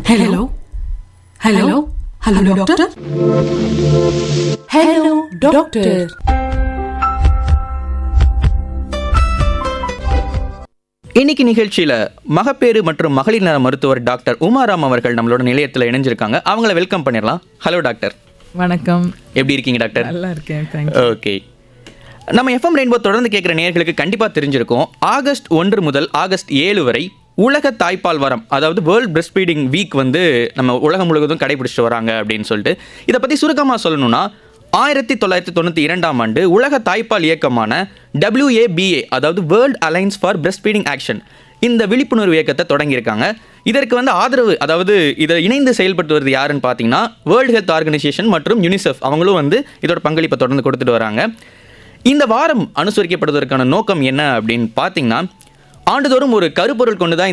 Hello hello hello doctor. Hello doctor. இன்னைக்கு நிகழ்ச்சியில மகப்பேறு மற்றும் மகளிர் நல மருத்துவர் டாக்டர் உமாராம் அவர்கள் நம்மளோட நிலையத்தில் இணைஞ்சிருக்காங்க. அவங்கள வெல்கம் பண்ணிடலாம். Hello doctor. வணக்கம். எப்படி இருக்கீங்க டாக்டர்? நல்லா இருக்கேன். ஓகே. நம்ம எஃப்எம் ரெயின்போ தொடர்ந்து கேட்குற நேயர்களுக்கு கண்டிப்பாக தெரிஞ்சிருக்கும், ஆகஸ்ட் 1 முதல் ஆகஸ்ட் 7 வரை உலக தாய்ப்பால் வாரம், அதாவது வேர்ல்ட் பிரெஸ்ட் ஃபீடிங் வீக் வந்து நம்ம உலகம் முழுவதும் கடைபிடிச்சிட்டு வராங்க அப்படின்னு சொல்லிட்டு, இதை பற்றி சுருக்கமாக சொல்லணும்னா 1992ஆம் ஆண்டு உலக தாய்ப்பால் இயக்கமான WABA, அதாவது world alliance for breast feeding action, இந்த விழிப்புணர்வு இயக்கத்தை தொடங்கியிருக்காங்க. இதற்கு வந்து ஆதரவு, அதாவது இதை இணைந்து செயல்பட்டு வருது யாருன்னு பார்த்தீங்கன்னா வேர்ல்டு ஹெல்த் ஆர்கனைசேஷன் மற்றும் யுனிசெஃப். அவங்களும் வந்து இதோட பங்களிப்பை தொடர்ந்து கொடுத்துட்டு வராங்க. இந்த வாரம் அனுசரிக்கப்படுவதற்கான நோக்கம் என்ன அப்படின்னு பார்த்தீங்கன்னா, ஆண்டுதோறும் ஒரு கருப்பொருள் கொண்டு தான்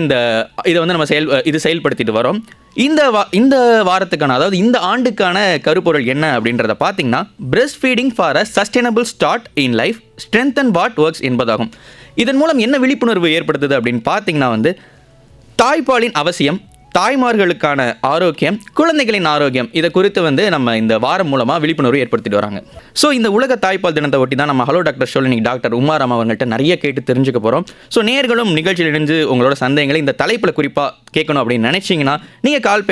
இதை வந்து நம்ம செயல்படுத்திட்டு வரோம். இந்த வாரத்துக்கான, அதாவது இந்த ஆண்டுக்கான கருப்பொருள் என்ன அப்படின்றத பார்த்தீங்கன்னா, breast feeding for a sustainable start in life, strengthen what works என்பதாகும். இதன் மூலம் என்ன விழிப்புணர்வு ஏற்படுத்துது அப்படின்னு பார்த்தீங்கன்னா வந்து, தாய்ப்பாலின் அவசியம், தாய்மார்களுக்கான ஆரோக்கியம், குழந்தைகளின் ஆரோக்கியம், இதை குறித்து வந்து நம்ம இந்த வாரம் மூலமாக விழிப்புணர்வு ஏற்படுத்திட்டு வராங்க. ஸோ இந்த உலக தாய்ப்பால் தினத்தை ஒட்டி தான் நம்ம ஹலோ டாக்டர் ஷோவில் இன்னைக்கு டாக்டர் உமாராம் அவங்கள்ட்ட நிறைய கேட்டு தெரிஞ்சுக்க போகிறோம். ஸோ நேயர்களும் நிகழ்ச்சியில் இணைஞ்சு உங்களோட சந்தேகங்களை இந்த தலைப்பில் குறிப்பாக கேட்கணும் அப்படின்னு நினைச்சிங்கன்னா நீங்கள் கால்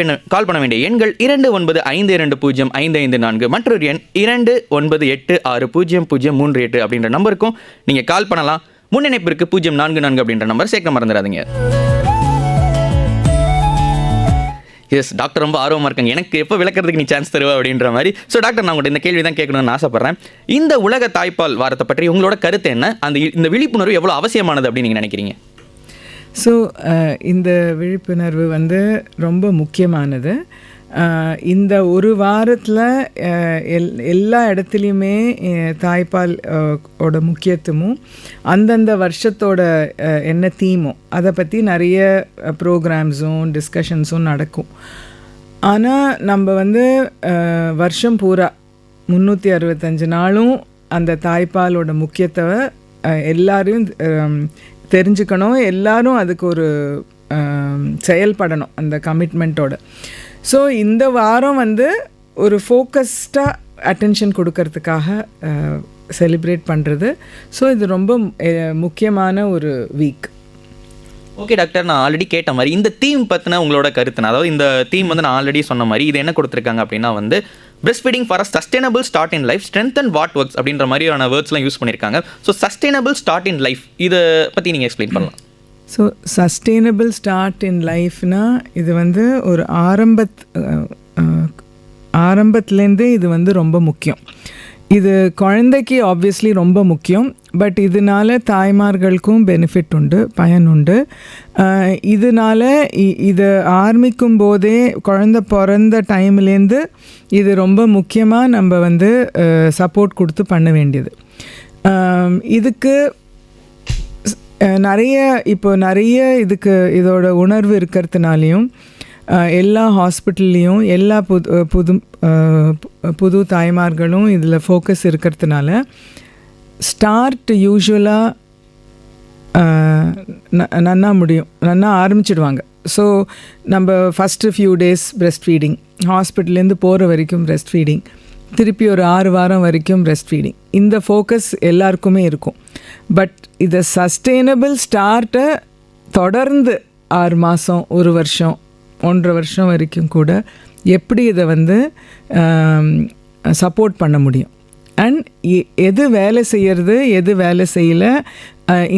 பண்ண வேண்டிய எண்கள் 2952055554, மற்றொரு எண் 29860038 அப்படின்ற நம்பருக்கும் நீங்கள் கால் பண்ணலாம். முன்னிணைப்பிற்கு 044 அப்படின்ற நம்பர் சேர்க்க மறந்துடாதீங்க. எஸ் டாக்டர், ரொம்ப ஆர்வமாக இருக்காங்க, எனக்கு எப்போ விளக்கிறதுக்கு நீ சான்ஸ் தருவா அப்படின்ற மாதிரி. ஸோ டாக்டர், நான் உங்கள்கிட்ட இந்த கேள்வி தான் கேட்கணும்னு ஆசைப்பட்றேன். இந்த உலக தாய்ப்பால் வாரத்தை பற்றி உங்களோட கருத்து என்ன? இந்த விழிப்புணர்வு எவ்வளோ அவசியமானது அப்படின்னு நீங்கள் நினைக்கிறீங்க? ஸோ இந்த விழிப்புணர்வு வந்து ரொம்ப முக்கியமானது. இந்த ஒரு வாரத்தில் எல்லா இடத்துலையுமே தாய்ப்பால் ஓட முக்கியத்துவமும் அந்தந்த வருஷத்தோட என்ன தீமும் அதை பற்றி நிறைய ப்ரோக்ராம்ஸும் டிஸ்கஷன்ஸும் நடக்கும். ஆனால் நம்ம வந்து வருஷம் பூரா 365 நாளும் அந்த தாய்ப்பாலோட முக்கியத்துவ எல்லாரையும் தெரிஞ்சுக்கணும், எல்லாரும் அதுக்கு ஒரு செயல்படணும் அந்த கமிட்மெண்ட்டோட. ஸோ இந்த வாரம் வந்து ஒரு ஃபோக்கஸ்டாக அட்டென்ஷன் கொடுக்கறதுக்காக செலிப்ரேட் பண்ணுறது. ஸோ இது ரொம்ப முக்கியமான ஒரு வீக். ஓகே டாக்டர், நான் ஆல்ரெடி கேட்ட மாதிரி இந்த தீம் பற்றின உங்களோட கருத்து, அதாவது இந்த தீம் வந்து நான் ஆல்ரெடி சொன்ன மாதிரி இது என்ன கொடுத்துருக்காங்க அப்படின்னா வந்து, breast feeding for a sustainable start in life, strengthen what works அப்படின்ற மாதிரியான வேர்ட்ஸ்லாம் யூஸ் பண்ணியிருக்காங்க. So sustainable start in life, இதை பற்றி நீங்கள் எக்ஸ்பிளைன் பண்ணலாம். ஸோ சஸ்டெயினபிள் ஸ்டார்ட் இன் லைஃப்னால் இது வந்து ஒரு ஆரம்பத்துலேருந்தே இது வந்து ரொம்ப முக்கியம். இது குழந்தைக்கு ஆப்வியஸ்லி ரொம்ப முக்கியம். பட் இதனால் தாய்மார்களுக்கும் பெனிஃபிட் உண்டு, பயன் உண்டு. இதனால் இது ஆரம்பிக்கும் போதே குழந்தை பிறந்த டைம்லேருந்து இது ரொம்ப முக்கியமாக நம்ம வந்து சப்போர்ட் கொடுத்து பண்ண வேண்டியது. இதுக்கு நிறைய இதோட உணர்வு இருக்கிறதுனாலையும் எல்லா ஹாஸ்பிட்டல்லையும் எல்லா புது தாய்மார்களும் இதில் ஃபோக்கஸ் இருக்கிறதுனால ஸ்டார்ட் யூஸ்வலாக நன்னா ஆரம்பிச்சிடுவாங்க. ஸோ நம்ம first few days breast feeding, ஹாஸ்பிட்டல்லேருந்து போகிற வரைக்கும் பிரெஸ்ட் ஃபீடிங், திருப்பி ஒரு 6 வாரம் வரைக்கும் பிரெஸ்ட் ஃபீடிங், இந்த ஃபோக்கஸ் எல்லாருக்குமே இருக்கும். பட் இதை சஸ்டெயினபிள் ஸ்டார்ட்டை தொடர்ந்து 6 மாதம், 1 வருஷம், 1.5 வருஷம் வரைக்கும் கூட எப்படி இதை வந்து சப்போர்ட் பண்ண முடியும், அண்ட் எது வேலை செய்கிறது எது வேலை செய்யலை,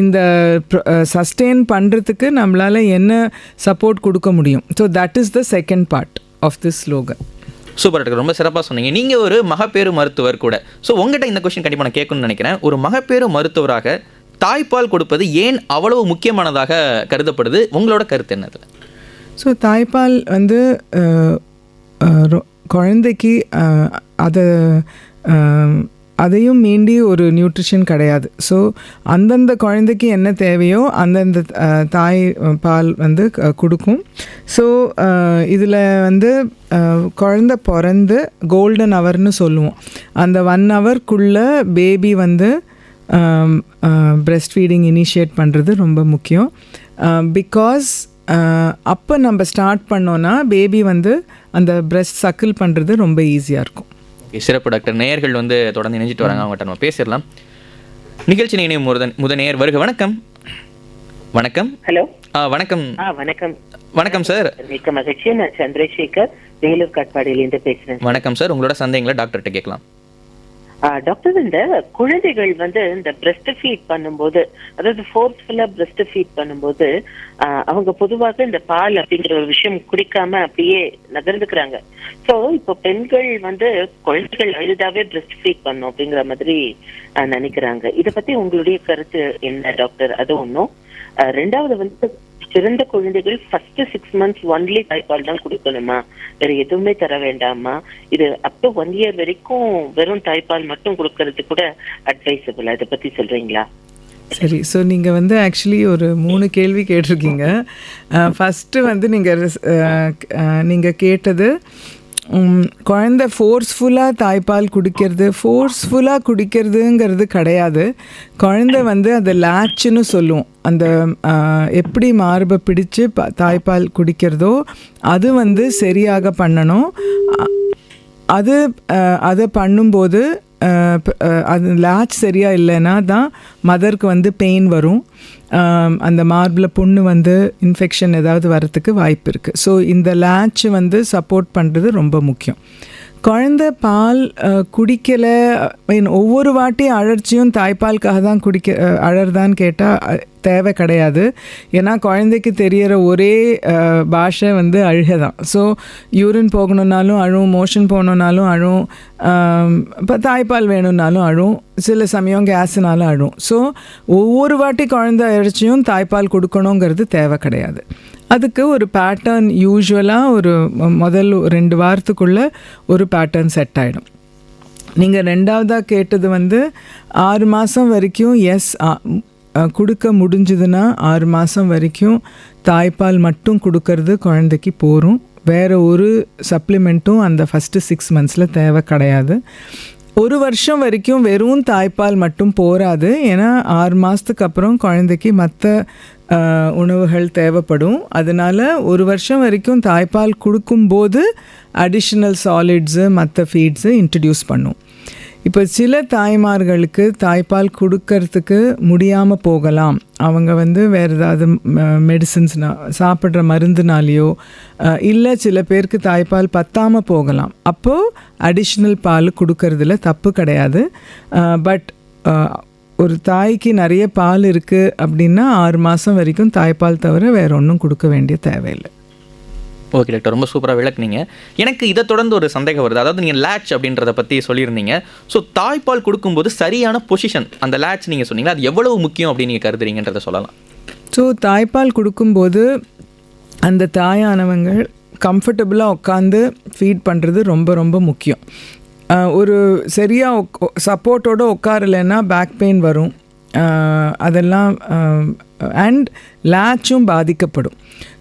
இந்த சஸ்டெயின் பண்ணுறதுக்கு நம்மளால் என்ன சப்போர்ட் கொடுக்க முடியும். So that is the second part of this slogan. Super doctor, ரொம்ப சிறப்பாக சொன்னீங்க. நீங்கள் ஒரு மகப்பேறு மருத்துவர் கூட. ஸோ உங்கள்கிட்ட இந்த கொஸ்டின் கண்டிப்பாக நான் கேட்கணும்னு நினைக்கிறேன். ஒரு மகப்பேறு மருத்துவராக தாய்ப்பால் கொடுப்பது ஏன் அவ்வளவு முக்கியமானதாக கருதப்படுது? உங்களோட கருத்து என்னது? ஸோ தாய்ப்பால் வந்து குழந்தைக்கு அதையும் மீண்டி ஒரு நியூட்ரிஷன் கிடையாது. ஸோ அந்தந்த குழந்தைக்கு என்ன தேவையோ அந்தந்த தாய் பால் வந்து கொடுக்கும். ஸோ இதில் வந்து குழந்தை பிறந்து கோல்டன் ஹவர்னு சொல்லுவோம், அந்த 1 ஹவர்க்குள்ளே பேபி வந்து பிரெஸ்ட் ஃபீடிங் இனிஷியேட் பண்ணுறது ரொம்ப முக்கியம். பிகாஸ் அப்போ நம்ம ஸ்டார்ட் பண்ணோன்னா பேபி வந்து அந்த பிரஸ்ட் சக்கிள் பண்ணுறது ரொம்ப ஈஸியாக இருக்கும். ஓகே, சிறப்பு டாக்டர். நேயர்கள் வந்து தொடர்ந்து இணைஞ்சிட்டு வராங்க, அவங்ககிட்ட நம்ம பேசிடலாம். நிகழ்ச்சி இணையும் முத நேயர் வருக. வணக்கம். வணக்கம். ஹலோ. வணக்கம். வணக்கம். வணக்கம் சார். மிக்க மகிழ்ச்சி. நான் சந்திரசேகர், வேலூர் காட்பாடியிலிருந்து பேசுறேன். வணக்கம் சார். உங்களோட சந்தேகங்களை டாக்டர்கிட்ட கேட்கலாம். டாக்டர், இந்த குழந்தைகள் வந்து இந்த பிரஸ்ட் ஃபீட் பண்ணும்போது, அதாவது ஃபோர்ஸ்ஃபுல்லா பிரஸ்ட் ஃபீட் பண்ணும்போது அவங்க பொதுவாக இந்த பால் அப்படிங்கிற ஒரு விஷயம் குடிக்காம அப்படியே நகர்ந்துக்கிறாங்க. ஸோ இப்போ பெண்கள் வந்து குழந்தைகள் அழுதாவே பிரஸ்ட் ஃபீட் பண்ணும் அப்படிங்கிற மாதிரி நினைக்கிறாங்க. இதை பத்தி உங்களுடைய கருத்து என்ன டாக்டர்? அது ஒன்றும். ரெண்டாவது வந்து சிறந்த குழந்தைகள் ஃபர்ஸ்ட் 6 months ஒன்லி தாய்ப்பால் தான் கொடுக்கணுமா, வேற எதுவுமே தர வேண்டாமா? இது அப் டு 1 year வரைக்கும் வெறும் தாய்ப்பால் மட்டும் கொடுக்கறது கூட அட்வைசபிள். அதை பத்தி சொல்றீங்களா? சரி, ஸோ நீங்கள் வந்து ஆக்சுவலி ஒரு 3 கேள்வி கேட்டிருக்கீங்க. ஃபஸ்ட்டு வந்து நீங்கள் கேட்டது குழந்தை ஃபோர்ஸ்ஃபுல்லாக தாய்ப்பால் குடிக்கிறதுங்கிறது கிடையாது. குழந்தை வந்து அதை லேட்சுன்னு சொல்லுவோம். அந்த எப்படி மார்பை பிடிச்சு தாய்ப்பால் குடிக்கிறதோ அது வந்து சரியாக பண்ணணும். அதை பண்ணும்போது அது லேட்ச் சரியாக இல்லைன்னா தான் மதருக்கு வந்து பெயின் வரும். அந்த மார்பில் புண்ணு வந்து இன்ஃபெக்ஷன் ஏதாவது வரத்துக்கு வாய்ப்பு இருக்குது. ஸோ இந்த லேட்ச் வந்து சப்போர்ட் பண்ணுறது ரொம்ப முக்கியம். குழந்தை பால் குடிக்கலை, ஒவ்வொரு வாட்டி அழற்சியும் தாய்ப்பாலுக்காக தான் அழறதான்னு கேட்டால் தேவை கிடையாது. ஏன்னா குழந்தைக்கு தெரிகிற ஒரே பாஷை வந்து அழுகை தான். ஸோ யூரின் போகணுன்னாலும் அழும், மோஷன் போகணுன்னாலும் அழும், இப்போ தாய்ப்பால் வேணும்னாலும் அழும், சில சமயம் கேஸுனாலும் அழும். ஸோ ஒவ்வொரு வாட்டி குழந்தை அழற்சியும் தாய்ப்பால் கொடுக்கணுங்கிறது தேவை கிடையாது. அதுக்கு ஒரு பேட்டர்ன் யூஸ்வலாக ஒரு முதல் 2 வாரத்துக்குள்ளே ஒரு பேட்டர்ன் செட் ஆகிடும். நீங்கள் ரெண்டாவதாக கேட்டது வந்து 6 மாதம் வரைக்கும் கொடுக்க முடிஞ்சதுன்னா 6 மாதம் வரைக்கும் தாய்ப்பால் மட்டும் கொடுக்கறது குழந்தைக்கு போகும். வேறு ஒரு சப்ளிமெண்ட்டும் அந்த ஃபஸ்ட்டு 6 months தேவை கிடையாது. 1 வருஷம் வரைக்கும் வெறும் தாய்ப்பால் மட்டும் போராது. ஏன்னா 6 மாதத்துக்கு அப்புறம் குழந்தைக்கு மற்ற உணவுகள் தேவைப்படும். அதனால் 1 வருஷம் வரைக்கும் தாய்ப்பால் கொடுக்கும்போது அடிஷ்னல் சாலிட்ஸு மற்ற ஃபீட்ஸு இன்ட்ரடியூஸ் பண்ணும். இப்போ சில தாய்மார்களுக்கு தாய்ப்பால் கொடுக்கறதுக்கு முடியாமல் போகலாம். அவங்க வந்து வேறு ஏதாவது மெடிசின்ஸ்னா சாப்பிட்ற மருந்துனாலேயோ இல்லை சில பேருக்கு தாய்ப்பால் பத்தாமல் போகலாம். அப்போது அடிஷ்னல் பால் கொடுக்கறதுல தப்பு கிடையாது. பட் ஒரு தாய்க்கு நிறைய பால் இருக்குது அப்படின்னா 6 மாதம் வரைக்கும் தாய்ப்பால் தவிர வேறு ஒன்றும் கொடுக்க வேண்டிய தேவையில்லை. ஓகே டாக்டர், ரொம்ப சூப்பராக விளக்குனீங்க. எனக்கு இதை தொடர்ந்து ஒரு சந்தேகம் வருது. அதாவது நீங்கள் லேட்ச் அப்படின்றத பற்றி சொல்லியிருந்தீங்க. ஸோ தாய்ப்பால் கொடுக்கும்போது சரியான பொசிஷன், அந்த லேட்ச் நீங்கள் சொன்னீங்களா, அது எவ்வளவு முக்கியம் அப்படின்னு நீங்கள் கருதுறீங்கன்றதை சொல்லலாம். ஸோ தாய்ப்பால் கொடுக்கும்போது அந்த தாயானவங்க கம்ஃபர்டபுளாக உட்காந்து ஃபீட் பண்ணுறது ரொம்ப ரொம்ப முக்கியம். ஒரு சரியாக சப்போர்ட்டோடு உட்காரலைன்னா பேக் பெயின் வரும், அதெல்லாம் அண்ட் லேட்சும் பாதிக்கப்படும்.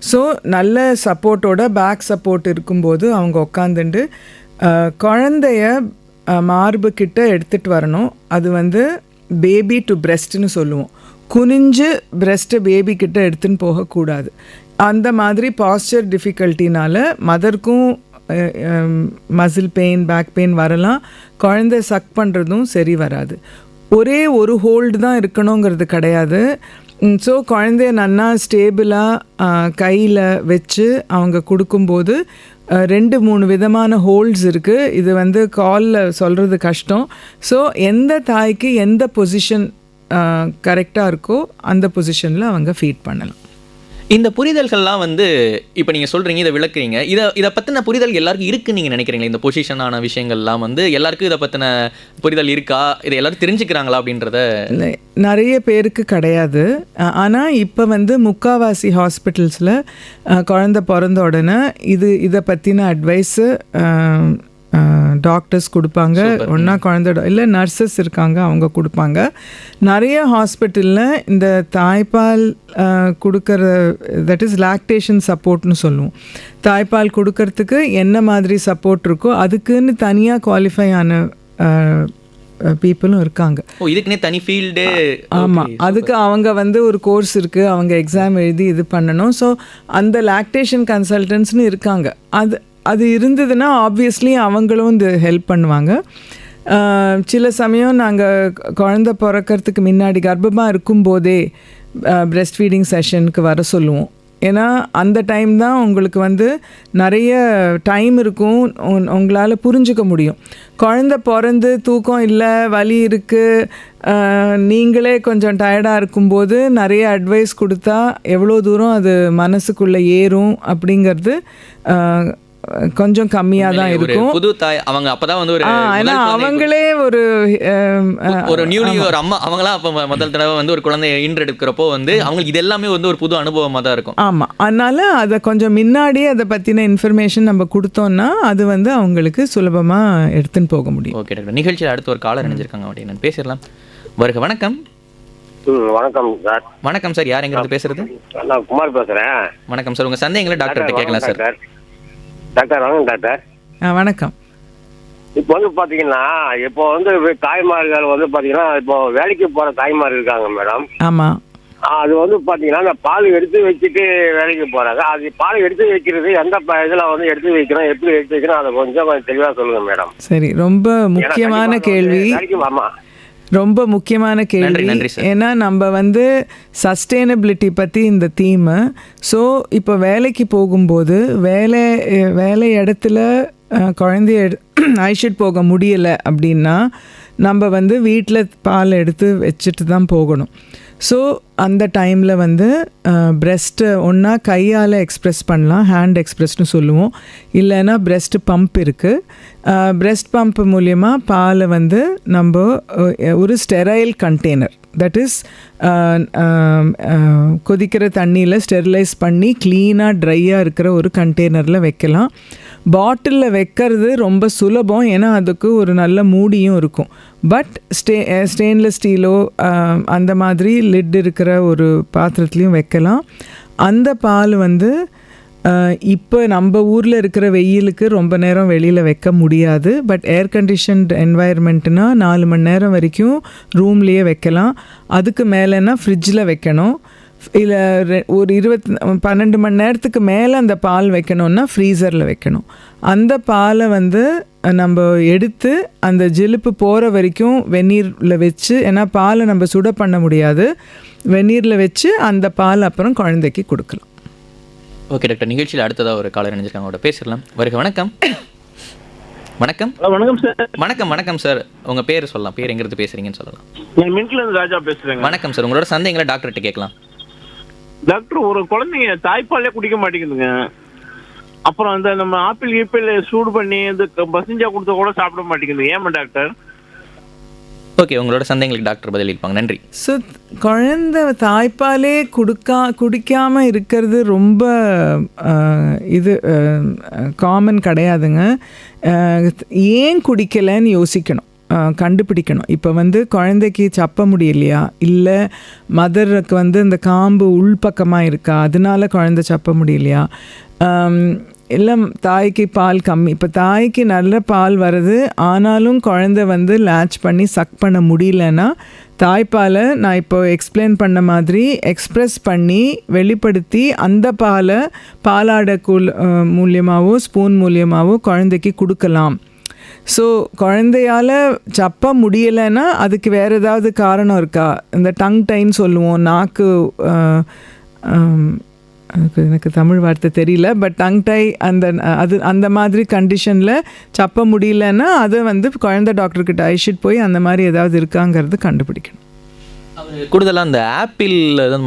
ஸோ நல்ல சப்போர்ட்டோட பேக் சப்போர்ட் இருக்கும்போது அவங்க உட்காந்துட்டு குழந்தைய மார்பு கிட்ட எடுத்துகிட்டு வரணும். அது வந்து பேபி டு பிரெஸ்ட்னு சொல்லுவோம். குனிஞ்சு பிரெஸ்ட்டை பேபி கிட்ட எடுத்துன்னு போகக்கூடாது. அந்த மாதிரி பாஸ்டர் டிஃபிகல்ட்டினால மதருக்கும் மசில் பெயின் பேக் பெயின் வரலாம். குழந்தை சக் பண்ணுறதும் சரி வராது. ஒரே ஒரு ஹோல்டு தான் இருக்கணுங்கிறது கிடையாது. ஸோ குழந்தைய நல்லா ஸ்டேபிளாக கையில் வச்சு அவங்க கொடுக்கும்போது 2-3 விதமான ஹோல்ட்ஸ் இருக்குது. இது வந்து காலில் சொல்கிறது கஷ்டம். ஸோ எந்த தாய்க்கு எந்த பொசிஷன் கரெக்டாக இருக்கோ அந்த பொசிஷனில் அவங்க ஃபீட் பண்ணலாம். இந்த புரிதல்கள்லாம் வந்து இப்போ நீங்கள் சொல்கிறீங்க, இதை விளக்குறீங்க, இதை பற்றின புரிதல் எல்லாருக்கும் இருக்குன்னு நீங்கள் நினைக்கிறீங்களா? இந்த பொசிஷனான விஷயங்கள்லாம் வந்து எல்லாருக்கும் இதை பற்றின புரிதல் இருக்கா? இதை எல்லோரும் தெரிஞ்சுக்கிறாங்களா அப்படின்றத? நிறைய பேருக்கு கிடையாது. ஆனால் இப்போ வந்து முக்காவாசி ஹாஸ்பிட்டல்ஸில் குழந்தை பிறந்த உடனே இதை பற்றின அட்வைஸு டாக்டர்ஸ் கொடுப்பாங்க. ஒன்றா குழந்தை இல்லை நர்சஸ் இருக்காங்க, அவங்க கொடுப்பாங்க. நிறைய ஹாஸ்பிட்டலில் இந்த தாய்ப்பால் கொடுக்குற தட் இஸ் லாக்டேஷன் சப்போர்ட்னு சொல்லுவோம். தாய்ப்பால் கொடுக்கறதுக்கு என்ன மாதிரி சப்போர்ட் இருக்கோ அதுக்குன்னு தனியாக குவாலிஃபை ஆன பீப்புளும் இருக்காங்க. ஓ, இதுக்குன்னே தனி ஃபீல்டு. ஆமாம், அதுக்கு அவங்க வந்து ஒரு கோர்ஸ் இருக்குது, அவங்க எக்ஸாம் எழுதி இது பண்ணணும். ஸோ அந்த லாக்டேஷன் கன்சல்டன்ட்ஸ்னு இருக்காங்க. அது இருந்ததுன்னா ஆப்வியஸ்லி அவங்களும் இந்த ஹெல்ப் பண்ணுவாங்க. சில சமயம் நாங்கள் குழந்தை பிறக்கிறதுக்கு முன்னாடி கர்ப்பமாக இருக்கும்போதே பிரெஸ்ட் ஃபீடிங் செஷனுக்கு வர சொல்லுவோம். ஏன்னா அந்த டைம் தான் உங்களுக்கு வந்து நிறைய டைம் இருக்கும், உங்களால் புரிஞ்சுக்க முடியும். குழந்த பிறந்து தூக்கம் இல்லை, வலி இருக்குது, நீங்களே கொஞ்சம் டயர்டாக இருக்கும்போது நிறைய அட்வைஸ் கொடுத்தா எவ்வளோ தூரம் அது மனசுக்குள்ளே ஏறும் அப்படிங்கிறது கொஞ்சம் கம்மியாக தான் இருக்கும். புது தாய் அவங்க அப்பதான் வந்து ஒரு ஏன்னா அவங்களே ஒரு நியூலி ஒரு அம்மா அவங்களாம் அப்போ முதல் தடவை வந்து ஒரு குழந்தைய ஈன்றெடுக்கிறப்போ வந்து அவங்களுக்கு இது எல்லாமே வந்து ஒரு புது அனுபவமாக தான் இருக்கும். ஆமாம், அதனால அதை கொஞ்சம் முன்னாடியே அதை பற்றின இன்ஃபர்மேஷன் நம்ம கொடுத்தோம்னா அது வந்து அவங்களுக்கு சுலபமாக எடுத்துன்னு போக முடியும். ஓகே டாக்டர், நிகழ்ச்சியில் அடுத்து ஒரு காலர் நினைச்சிருக்காங்க அப்படின்னு பேசிடலாம். வருக. வணக்கம். வணக்கம் சார். வணக்கம் சார், யார் எங்கிறது பேசுறது? நான் குமார் பேசுறேன். வணக்கம் சார், உங்க சந்தேகங்களை டாக்டர்கிட்ட கேட்கலாம் சார். டாக்டர் வணக்கம் டாக்டர். வணக்கம். இப்போ வந்து பாத்தீங்கன்னா இப்போ வந்து தாய்மார்கள் வந்து பாத்தீங்கன்னா இப்போ வேலைக்கு போற தாய்மார் இருக்காங்க மேடம். ஆமா. அது வந்து பாத்தீங்கன்னா அந்த பால் எடுத்து வச்சுட்டு வேலைக்கு போறாங்க. அது பால் எடுத்து வைக்கிறது எந்த இதுல வந்து எடுத்து வைக்கிறோம், எப்படி எடுத்து வைக்கிறோம், அதை கொஞ்சம் தெளிவா சொல்லுங்க மேடம். சரி, ரொம்ப முக்கியமான கேள்வி. ஆமா, ரொம்ப முக்கியமான கேள்வி. ஏன்னா நம்ம வந்து சஸ்டெயினபிலிட்டி பற்றி இந்த தீமு. ஸோ இப்போ வேலைக்கு போகும்போது வேலை இடத்துல குழந்தைய அழைச்சிட்டு போக முடியலை அப்படின்னா நம்ம வந்து வீட்டில் பால் எடுத்து வச்சுட்டு தான் போகணும். ஸோ அந்த டைமில் வந்து பிரெஸ்ட்டை ஒன்றா கையால் எக்ஸ்ப்ரெஸ் பண்ணலாம், ஹேண்ட் எக்ஸ்ப்ரெஸ்னு சொல்லுவோம். இல்லைன்னா பிரெஸ்ட் பம்ப் இருக்குது. பிரெஸ்ட் பம்ப் மூலயமா பாலை வந்து நம்ம ஒரு ஸ்டெரைல் கண்டெய்னர், தட் இஸ் கொதிக்கிற தண்ணியில் ஸ்டெரிலைஸ் பண்ணி க்ளீனாக ட்ரையாக இருக்கிற ஒரு கண்டெய்னரில் வைக்கலாம். பாட்டிலில் வைக்கிறது ரொம்ப சுலபம், ஏன்னா அதுக்கு ஒரு நல்ல மூடியும் இருக்கும். பட் ஸ்டெயின்லெஸ் ஸ்டீலோ அந்த மாதிரி லிட் இருக்கிற ஒரு பாத்திரத்துலையும் வைக்கலாம். அந்த பால் வந்து இப்போ நம்ம ஊரில் இருக்கிற வெயிலுக்கு ரொம்ப நேரம் வெளியில் வைக்க முடியாது. பட் ஏர் கண்டிஷன்ட் என்வாயர்மெண்ட்னா 4 மணி நேரம் வரைக்கும் ரூம்லேயே வைக்கலாம். அதுக்கு மேலேன்னா ஃப்ரிட்ஜில் வைக்கணும். இல்லை ஒரு 12 மணி நேரத்துக்கு மேலே அந்த பால் வைக்கணுன்னா ஃப்ரீசரில் வைக்கணும். அந்த பாலை வந்து நம்ம எடுத்து அந்த ஜிலுப்பு போகிற வரைக்கும் வெந்நீரில் வச்சு, ஏன்னா பாலை நம்ம சுட பண்ண முடியாது, வெந்நீரில் வச்சு அந்த பால் அப்புறம் குழந்தைக்கு கொடுக்கலாம். ஓகே டாக்டர், நிகழ்ச்சியில் அடுத்ததாக ஒரு காலர் நினைச்சிருக்காங்க, அவங்களோட பேசிடலாம். வருக. வணக்கம். வணக்கம். வணக்கம் சார். வணக்கம் சார், உங்கள் பேர் சொல்லலாம், பேர் எங்கிறது பேசுகிறீங்கன்னு சொல்லலாம். நான் மின்ட்லேருந்து ராஜா பேசுகிறேங்க. வணக்கம் சார், உங்களோட சந்தேகங்களை டாக்டர்கிட்ட கேட்கலாம். டாக்டர், ஒரு குழந்தைங்க தாய்ப்பாலே குடிக்க மாட்டேங்குதுங்க. அப்புறம் அந்த நம்ம ஆப்பிள் சூடு பண்ணி இந்த பசஞ்சா கொடுத்த கூட சாப்பிட மாட்டேங்குது. ஏமா டாக்டர்? ஓகே, உங்களோட சந்தேகங்களுக்கு டாக்டர் பதிலளிப்பாங்க. நன்றி. ஸோ குழந்தை தாய்ப்பாலே குடிக்காமல் இருக்கிறது ரொம்ப இது காமன் கிடையாதுங்க. ஏன் குடிக்கலைன்னு யோசிக்கணும், கண்டுபிடிக்கணும். இப்போ வந்து குழந்தைக்கு சப்ப முடியலையா, இல்லை மதருக்கு வந்து இந்த காம்பு உள்பக்கமாக இருக்கா, அதனால குழந்தை சப்ப முடியலையா, இல்லை தாய்க்கு பால் கம்மி. இப்போ தாய்க்கு நல்ல பால் வருது, ஆனாலும் குழந்தை வந்து லேட்ச் பண்ணி சக் பண்ண முடியலன்னா தாய்ப்பாலை நான் இப்போ எக்ஸ்பிளைன் பண்ண மாதிரி எக்ஸ்ப்ரெஸ் பண்ணி வெளிப்படுத்தி அந்த பாலை பாலாடை மூலியமாகவோ ஸ்பூன் மூலியமாகவோ குழந்தைக்கு கொடுக்கலாம். ஸோ குழந்தையால் சப்ப முடியலைன்னா அதுக்கு வேறு ஏதாவது காரணம் இருக்கா? இந்த டங் டைன்னு சொல்லுவோம், நாக்கு, அதுக்கு எனக்கு தமிழ் வார்த்தை தெரியல, பட் டங் டை, அந்த மாதிரி கண்டிஷனில் சப்ப முடியலன்னா அதை வந்து குழந்தை டாக்டர்கிட்ட அழைச்சிட்டு போய் அந்த மாதிரி ஏதாவது இருக்காங்கிறது கண்டுபிடிக்கணும். கூடுதலாக அந்த ஆப்பிள்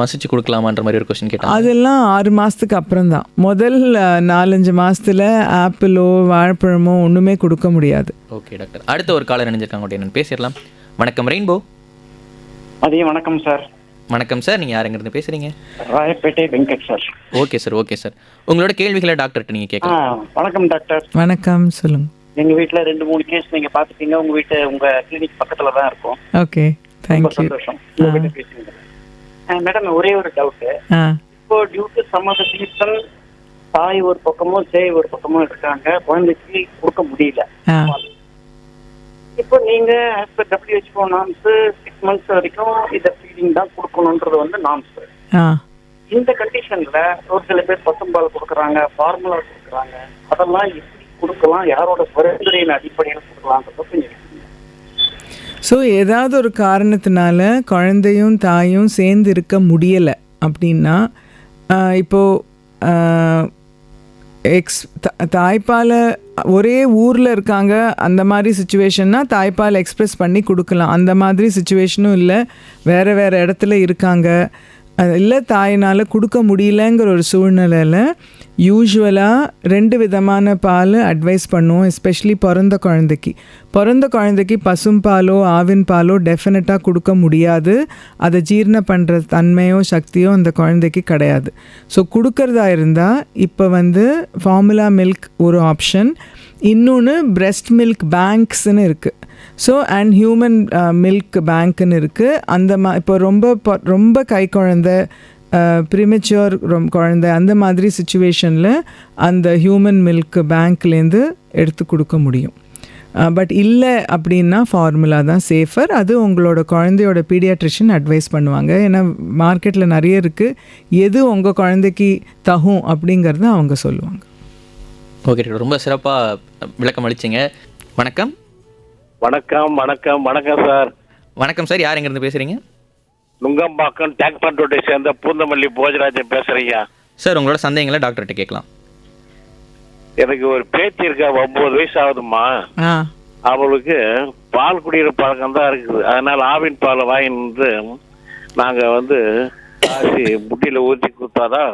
மசிச்சு கொடுக்கலாமான்ற மாதிரி ஒரு கொஸ்டின் கேட்டாங்க. அதெல்லாம் 6 மாதத்துக்கு அப்புறம் தான். முதல் 4-5 மாதத்தில் ஆப்பிளோ வாழைப்பழமோ ஒன்றுமே கொடுக்க முடியாது. ஓகே டாக்டர், அடுத்த ஒரு காலர் நினைஞ்சிருக்காங்க, என்னன்னு பேசிடலாம். வணக்கம் ரெயின்போ. மதியம் வணக்கம் சார். வணக்கம் சார், நீங்கள் யாருங்கிறது பேசுகிறீங்க? Royapettah Venkat sir. Okay sir, உங்களோட கேள்விகளை டாக்டர்கிட்ட நீங்கள் கேட்கலாம். வணக்கம் டாக்டர். வணக்கம், சொல்லுங்கள். எங்கள் வீட்டில் 2-3 கேஸ் நீங்கள் பார்த்துட்டீங்க. உங்கள் கிளினிக் பக்கத்தில் தான் இருக்கும். Okay, thank you. சந்தோஷம். மேடம், ஒரே ஒரு டவுட்டு. இப்போ due to some of the reason தாய் ஒரு பக்கமும் சேய் ஒரு பக்கமும் இருக்காங்க, குழந்தைக்கு கொடுக்க முடியல. இப்போ நீங்க as per WHO norms 6 months வரைக்கும் இந்த ஃபீடிங் தான் கொடுக்கணும்ன்றது வந்து நார்ம்ஸ். இந்த கண்டிஷன்ல ஒரு சில பேர் பசும்பால் கொடுக்குறாங்க, ஃபார்முலா கொடுக்குறாங்க. அதெல்லாம் எப்படி கொடுக்கலாம், யாரோட பரிந்துரையின் அடிப்படையில் கொடுக்கலாம்ன்றத கொஞ்சம். ஸோ ஏதாவது ஒரு காரணத்தினால குழந்தையும் தாயும் சேர்ந்து இருக்க முடியலை அப்படின்னா, இப்போது தாய்ப்பாலை ஒரே ஊரில் இருக்காங்க, அந்த மாதிரி சுச்சுவேஷன்னா தாய்ப்பால் எக்ஸ்ப்ரெஸ் பண்ணி கொடுக்கலாம். அந்த மாதிரி சுச்சுவேஷனும் இல்லை, வேறு வேறு இடத்துல இருக்காங்க, இல்லை தாயினால் கொடுக்க முடியலங்கிற ஒரு சூழ்நிலையில் யூஸ்வலாக 2 விதமான பால் அட்வைஸ் பண்ணுவோம். எஸ்பெஷலி பிறந்த குழந்தைக்கு பசும்பாலோ ஆவின் பாலோ டெஃபினட்டாக கொடுக்க முடியாது. அதை ஜீரணம் பண்ணுற தன்மையோ சக்தியோ அந்த குழந்தைக்கு கிடையாது. ஸோ கொடுக்கறதா இருந்தால் இப்போ ஃபார்முலா மில்க் ஒரு ஆப்ஷன், இன்னொன்று பிரெஸ்ட் மில்க் பேங்க்ஸ்ன்னு இருக்குது. ஸோ அண்ட் ஹியூமன் மில்க் பேங்க்குன்னு இருக்குது. இப்போ ரொம்ப கை குழந்தை, ப்ரிமெச்சூர் குழந்தை, அந்த மாதிரி சுச்சுவேஷனில் அந்த ஹியூமன் மில்க் பேங்க்லேருந்து எடுத்து கொடுக்க முடியும். பட் இல்லை அப்படின்னா ஃபார்முலா தான் சேஃபர். அது உங்களோட குழந்தையோட பீடியாட்ரிஷியன் அட்வைஸ் பண்ணுவாங்க. ஏன்னா மார்க்கெட்டில் நிறைய இருக்குது, எது உங்கள் குழந்தைக்கு தகும் அப்படிங்கிறத அவங்க சொல்லுவாங்க. ஓகே, ரொம்ப சிறப்பாக விளக்கம் அளிச்சிங்க. வணக்கம். வணக்கம் வணக்கம் வணக்கம் சார். வணக்கம் சார், யார் எங்கேருந்து பேசுகிறீங்க? நுங்கம்பாக்கம் டேங்க் பண்டோட்டை சேர்ந்த பூந்தமல்லி போஜராஜன் பேசுறீங்க சார். உங்களோட சந்தேகங்களை டாக்டர்கிட்ட கேட்கலாம். எனக்கு ஒரு பேத்தி இருக்கா, 9 வயசு ஆகுதுமா. அவளுக்கு பால் குடிக்கிற பழக்கம் தான் இருக்குது. அதனால ஆவின் பாலை வாங்கிட்டு நாங்கள் காசி முட்டியில் ஊற்றி கொடுத்தாதான்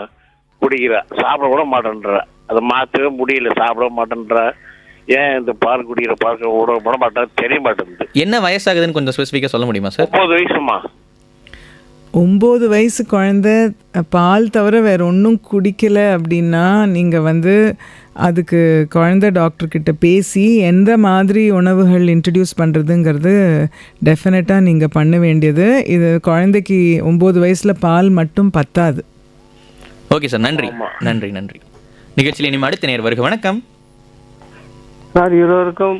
குடிக்கிறா. சாப்பிட கூட மாட்டேன்ற, அதை மாற்றவே முடியல, சாப்பிட மாட்டேன்ற. ஏன் இந்த பால் குடிக்கிற பழக்கம் விட மாட்டேன் தெரிய மாட்டேங்குது. என்ன வயசாகுதுன்னு கொஞ்சம் ஸ்பெசிஃபிக்காக சொல்ல முடியுமா சார்? 9 வயசுமா. 9 வயசு குழந்தை பால் தவிர வேறு ஒன்றும் குடிக்கலை அப்படின்னா நீங்கள் அதுக்கு குழந்தை டாக்டர்கிட்ட பேசி எந்த மாதிரி உணவுகள் இன்ட்ரடியூஸ் பண்ணுறதுங்கிறது டெஃபினட்டாக நீங்கள் பண்ண வேண்டியது. இது குழந்தைக்கு 9 வயசில் பால் மட்டும் பத்தாது. ஓகே சார், நன்றி நன்றி நன்றி. நிகழ்ச்சியில் இனிமே அடுத்த நேர் வருக. வணக்கம் சார். இருவருக்கும்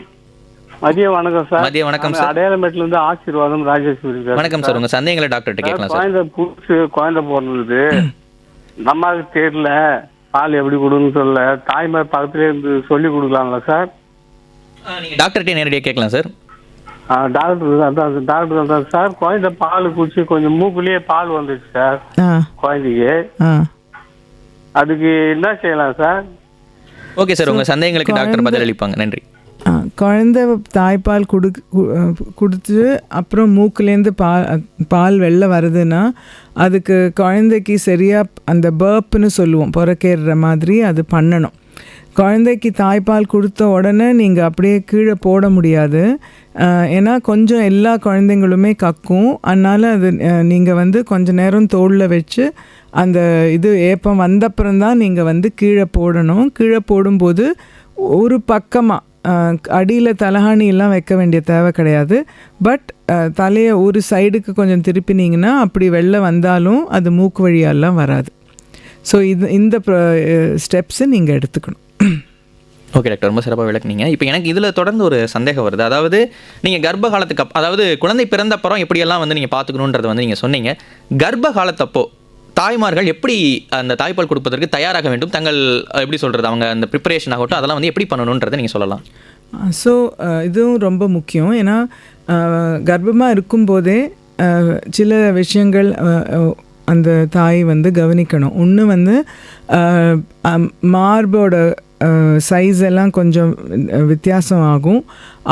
மதிய வணக்கம் சார். மதிய வணக்கம் சார். அடையாளமேட்டில இருந்து ஆசீர்வாதம் ராஜேஸ்வரி சார். வணக்கம் சார். உங்க சந்தேகங்களை டாக்டர்கிட்ட கேட்கலாம் சார். குழந்தை பிறந்தது, நம்மளுக்கு தெரியல, பால் எப்படி கொடுன்னு சொல்ல, தாய்மார் பக்கத்துல இருந்து சொல்லி கொடுக்கலாம்ல சார்? நீங்க டாக்டர்கிட்ட நேரடியாக கேட்கலாம் சார். டாக்டர் தான் சார். குழந்தை பால் குடிச்சு கொஞ்சம் மூக்குலயே பால் வந்துச்சு சார் குழந்தைக்கு. அதுக்கு என்ன செய்யலாம் சார்? ஓகே சார், உங்க சந்தேகங்களுக்கு டாக்டர் பதில் அளிப்பாங்க. நன்றி. குழந்தை தாய்ப்பால் கொடுத்து அப்புறம் மூக்குலேருந்து பால் வெளில வருதுன்னா அதுக்கு குழந்தைக்கு சரியாக அந்த பர்ப்னு சொல்லுவோம், புறக்கேறுற மாதிரி அது பண்ணணும். குழந்தைக்கு தாய்ப்பால் கொடுத்த உடனே நீங்கள் அப்படியே கீழே போட முடியாது. ஏன்னா கொஞ்சம் எல்லா குழந்தைங்களுமே கக்கும். அதனால் அது நீங்கள் கொஞ்சம் நேரம் தோளில் வச்சு அந்த ஏப்பம் வந்தப்புறம்தான் நீங்கள் கீழே போடணும். கீழே போடும்போது ஒரு பக்கமாக அடியில் தலகாணியெல்லாம் வைக்க வேண்டிய தேவை கிடையாது. பட் தலையை ஒரு சைடுக்கு கொஞ்சம் திருப்பினீங்கன்னா அப்படி வெளில வந்தாலும் அது மூக்கு வழியாலாம் வராது. ஸோ இந்த ஸ்டெப்ஸை நீங்கள் எடுத்துக்கணும். ஓகே டாக்டர், ரொம்ப சிறப்பாக விளக்குனீங்க. இப்போ எனக்கு இதில் தொடர்ந்து ஒரு சந்தேகம் வருது. அதாவது நீங்கள் கர்ப்ப காலத்துக்கு அதாவது குழந்தை பிறந்தப்புறம் எப்படியெல்லாம் நீங்கள் பார்த்துக்கணுன்றதை நீங்கள் சொன்னீங்க. கர்ப்ப காலத்தப்போ தாய்மார்கள் எப்படி அந்த தாய்ப்பால் கொடுப்பதற்கு தயாராக வேண்டும், தங்கள் எப்படி சொல்கிறது, அவங்க அந்த ப்ரிப்பரேஷன் ஆகட்டும் அதெல்லாம் எப்படி பண்ணணுன்றதை நீங்கள் சொல்லலாம். ஸோ இதுவும் ரொம்ப முக்கியம். ஏன்னா கர்ப்பமாக இருக்கும்போதே சில விஷயங்கள் அந்த தாய் கவனிக்கணும். ஒன்று மார்போட சைஸ் எல்லாம் கொஞ்சம் வித்தியாசம் ஆகும்.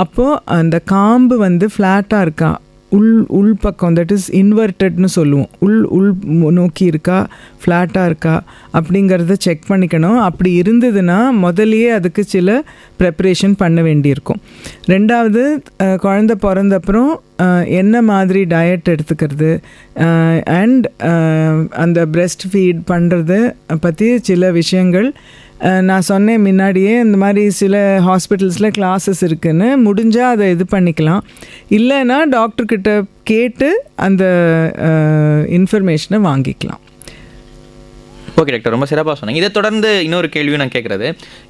அப்போது அந்த காம்பு ஃப்ளாட்டாக இருக்கா, உள் பக்கம், தட் இஸ் இன்வெர்டட்னு சொல்லுவோம், உள் நோக்கி இருக்கா, ஃப்ளாட்டாக இருக்கா அப்படிங்கிறத செக் பண்ணிக்கணும். அப்படி இருந்ததுன்னா முதலையே அதுக்கு சில ப்ரெப்ரேஷன் பண்ண வேண்டியிருக்கும். ரெண்டாவது, குழந்த பிறந்தப்புறம் என்ன மாதிரி டயட் எடுத்துக்கிறது அண்ட் அந்த பிரெஸ்ட் ஃபீட் பண்ணுறது பற்றி சில விஷயங்கள் நான் சொன்னேன் முன்னாடியே. இந்த மாதிரி சில ஹாஸ்பிட்டல்ஸில் கிளாஸஸ் இருக்குதுன்னு, முடிஞ்சால் அதை இது பண்ணிக்கலாம். இல்லைன்னா டாக்டர்கிட்ட கேட்டு அந்த இன்ஃபர்மேஷனை வாங்கிக்கலாம். ஓகே டாக்டர், ரொம்ப சிறப்பாக சொன்னீங்க. இதை தொடர்ந்து இன்னொரு கேள்வியும் நான் கேட்குறது,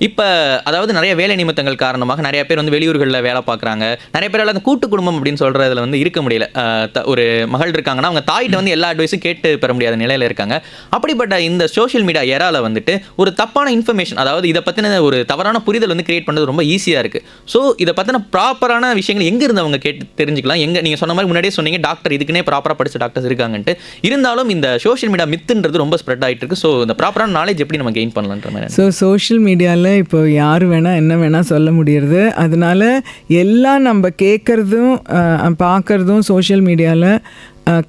இப்போ அதாவது நிறைய வேலை நிமித்தங்கள் காரணமாக நிறைய பேர் வந்து வெளியூர்களில் வேலை பார்க்குறாங்க. நிறைய பேரால் அந்த கூட்டு குடும்பம் அப்படின்னு சொல்கிறதுல வந்து இருக்க முடியல. ஒரு மகள் இருக்காங்கன்னா அவங்க தாயிட்ட வந்து எல்லா அட்வைஸும் கேட்டு பெற முடியாத நிலையில் இருக்காங்க. அப்படிப்பட்ட இந்த சோஷியல் மீடியா ஏரால வந்துட்டு ஒரு தப்பான இன்ஃபர்மேஷன், அதாவது இதை பற்றின ஒரு தவறான புரிதல் வந்து கிரியேட் பண்ணுறது ரொம்ப ஈஸியாக இருக்குது. ஸோ இதை பற்றின ப்ராப்பரான விஷயங்கள் எங்கேருந்து அவங்க கேட்டு தெரிஞ்சுக்கலாம்? எங்கே நீங்கள் சொன்ன மாதிரி முன்னாடியே சொன்னீங்க டாக்டர் இதுக்குன்னே ப்ராப்பராக படித்த டாக்டர்ஸ் இருக்காங்கன்ட்டு. இருந்தாலும் இந்த சோஷியல் மீடியா மித்துன்றது ரொம்ப ஸ்ப்ரெட் ஆகிட்டு இருக்கு. ஸோ இந்த ப்ராப்பரான நாலேஜ் எப்படி நம்ம கெயின் பண்ணலான்ற மாதிரி. ஸோ சோஷியல் மீடியாவில் இப்போ யார் வேணால் என்ன வேணால் சொல்ல முடியுது. அதனால எல்லாம் நம்ம கேட்குறதும் பார்க்குறதும் சோஷியல் மீடியாவில்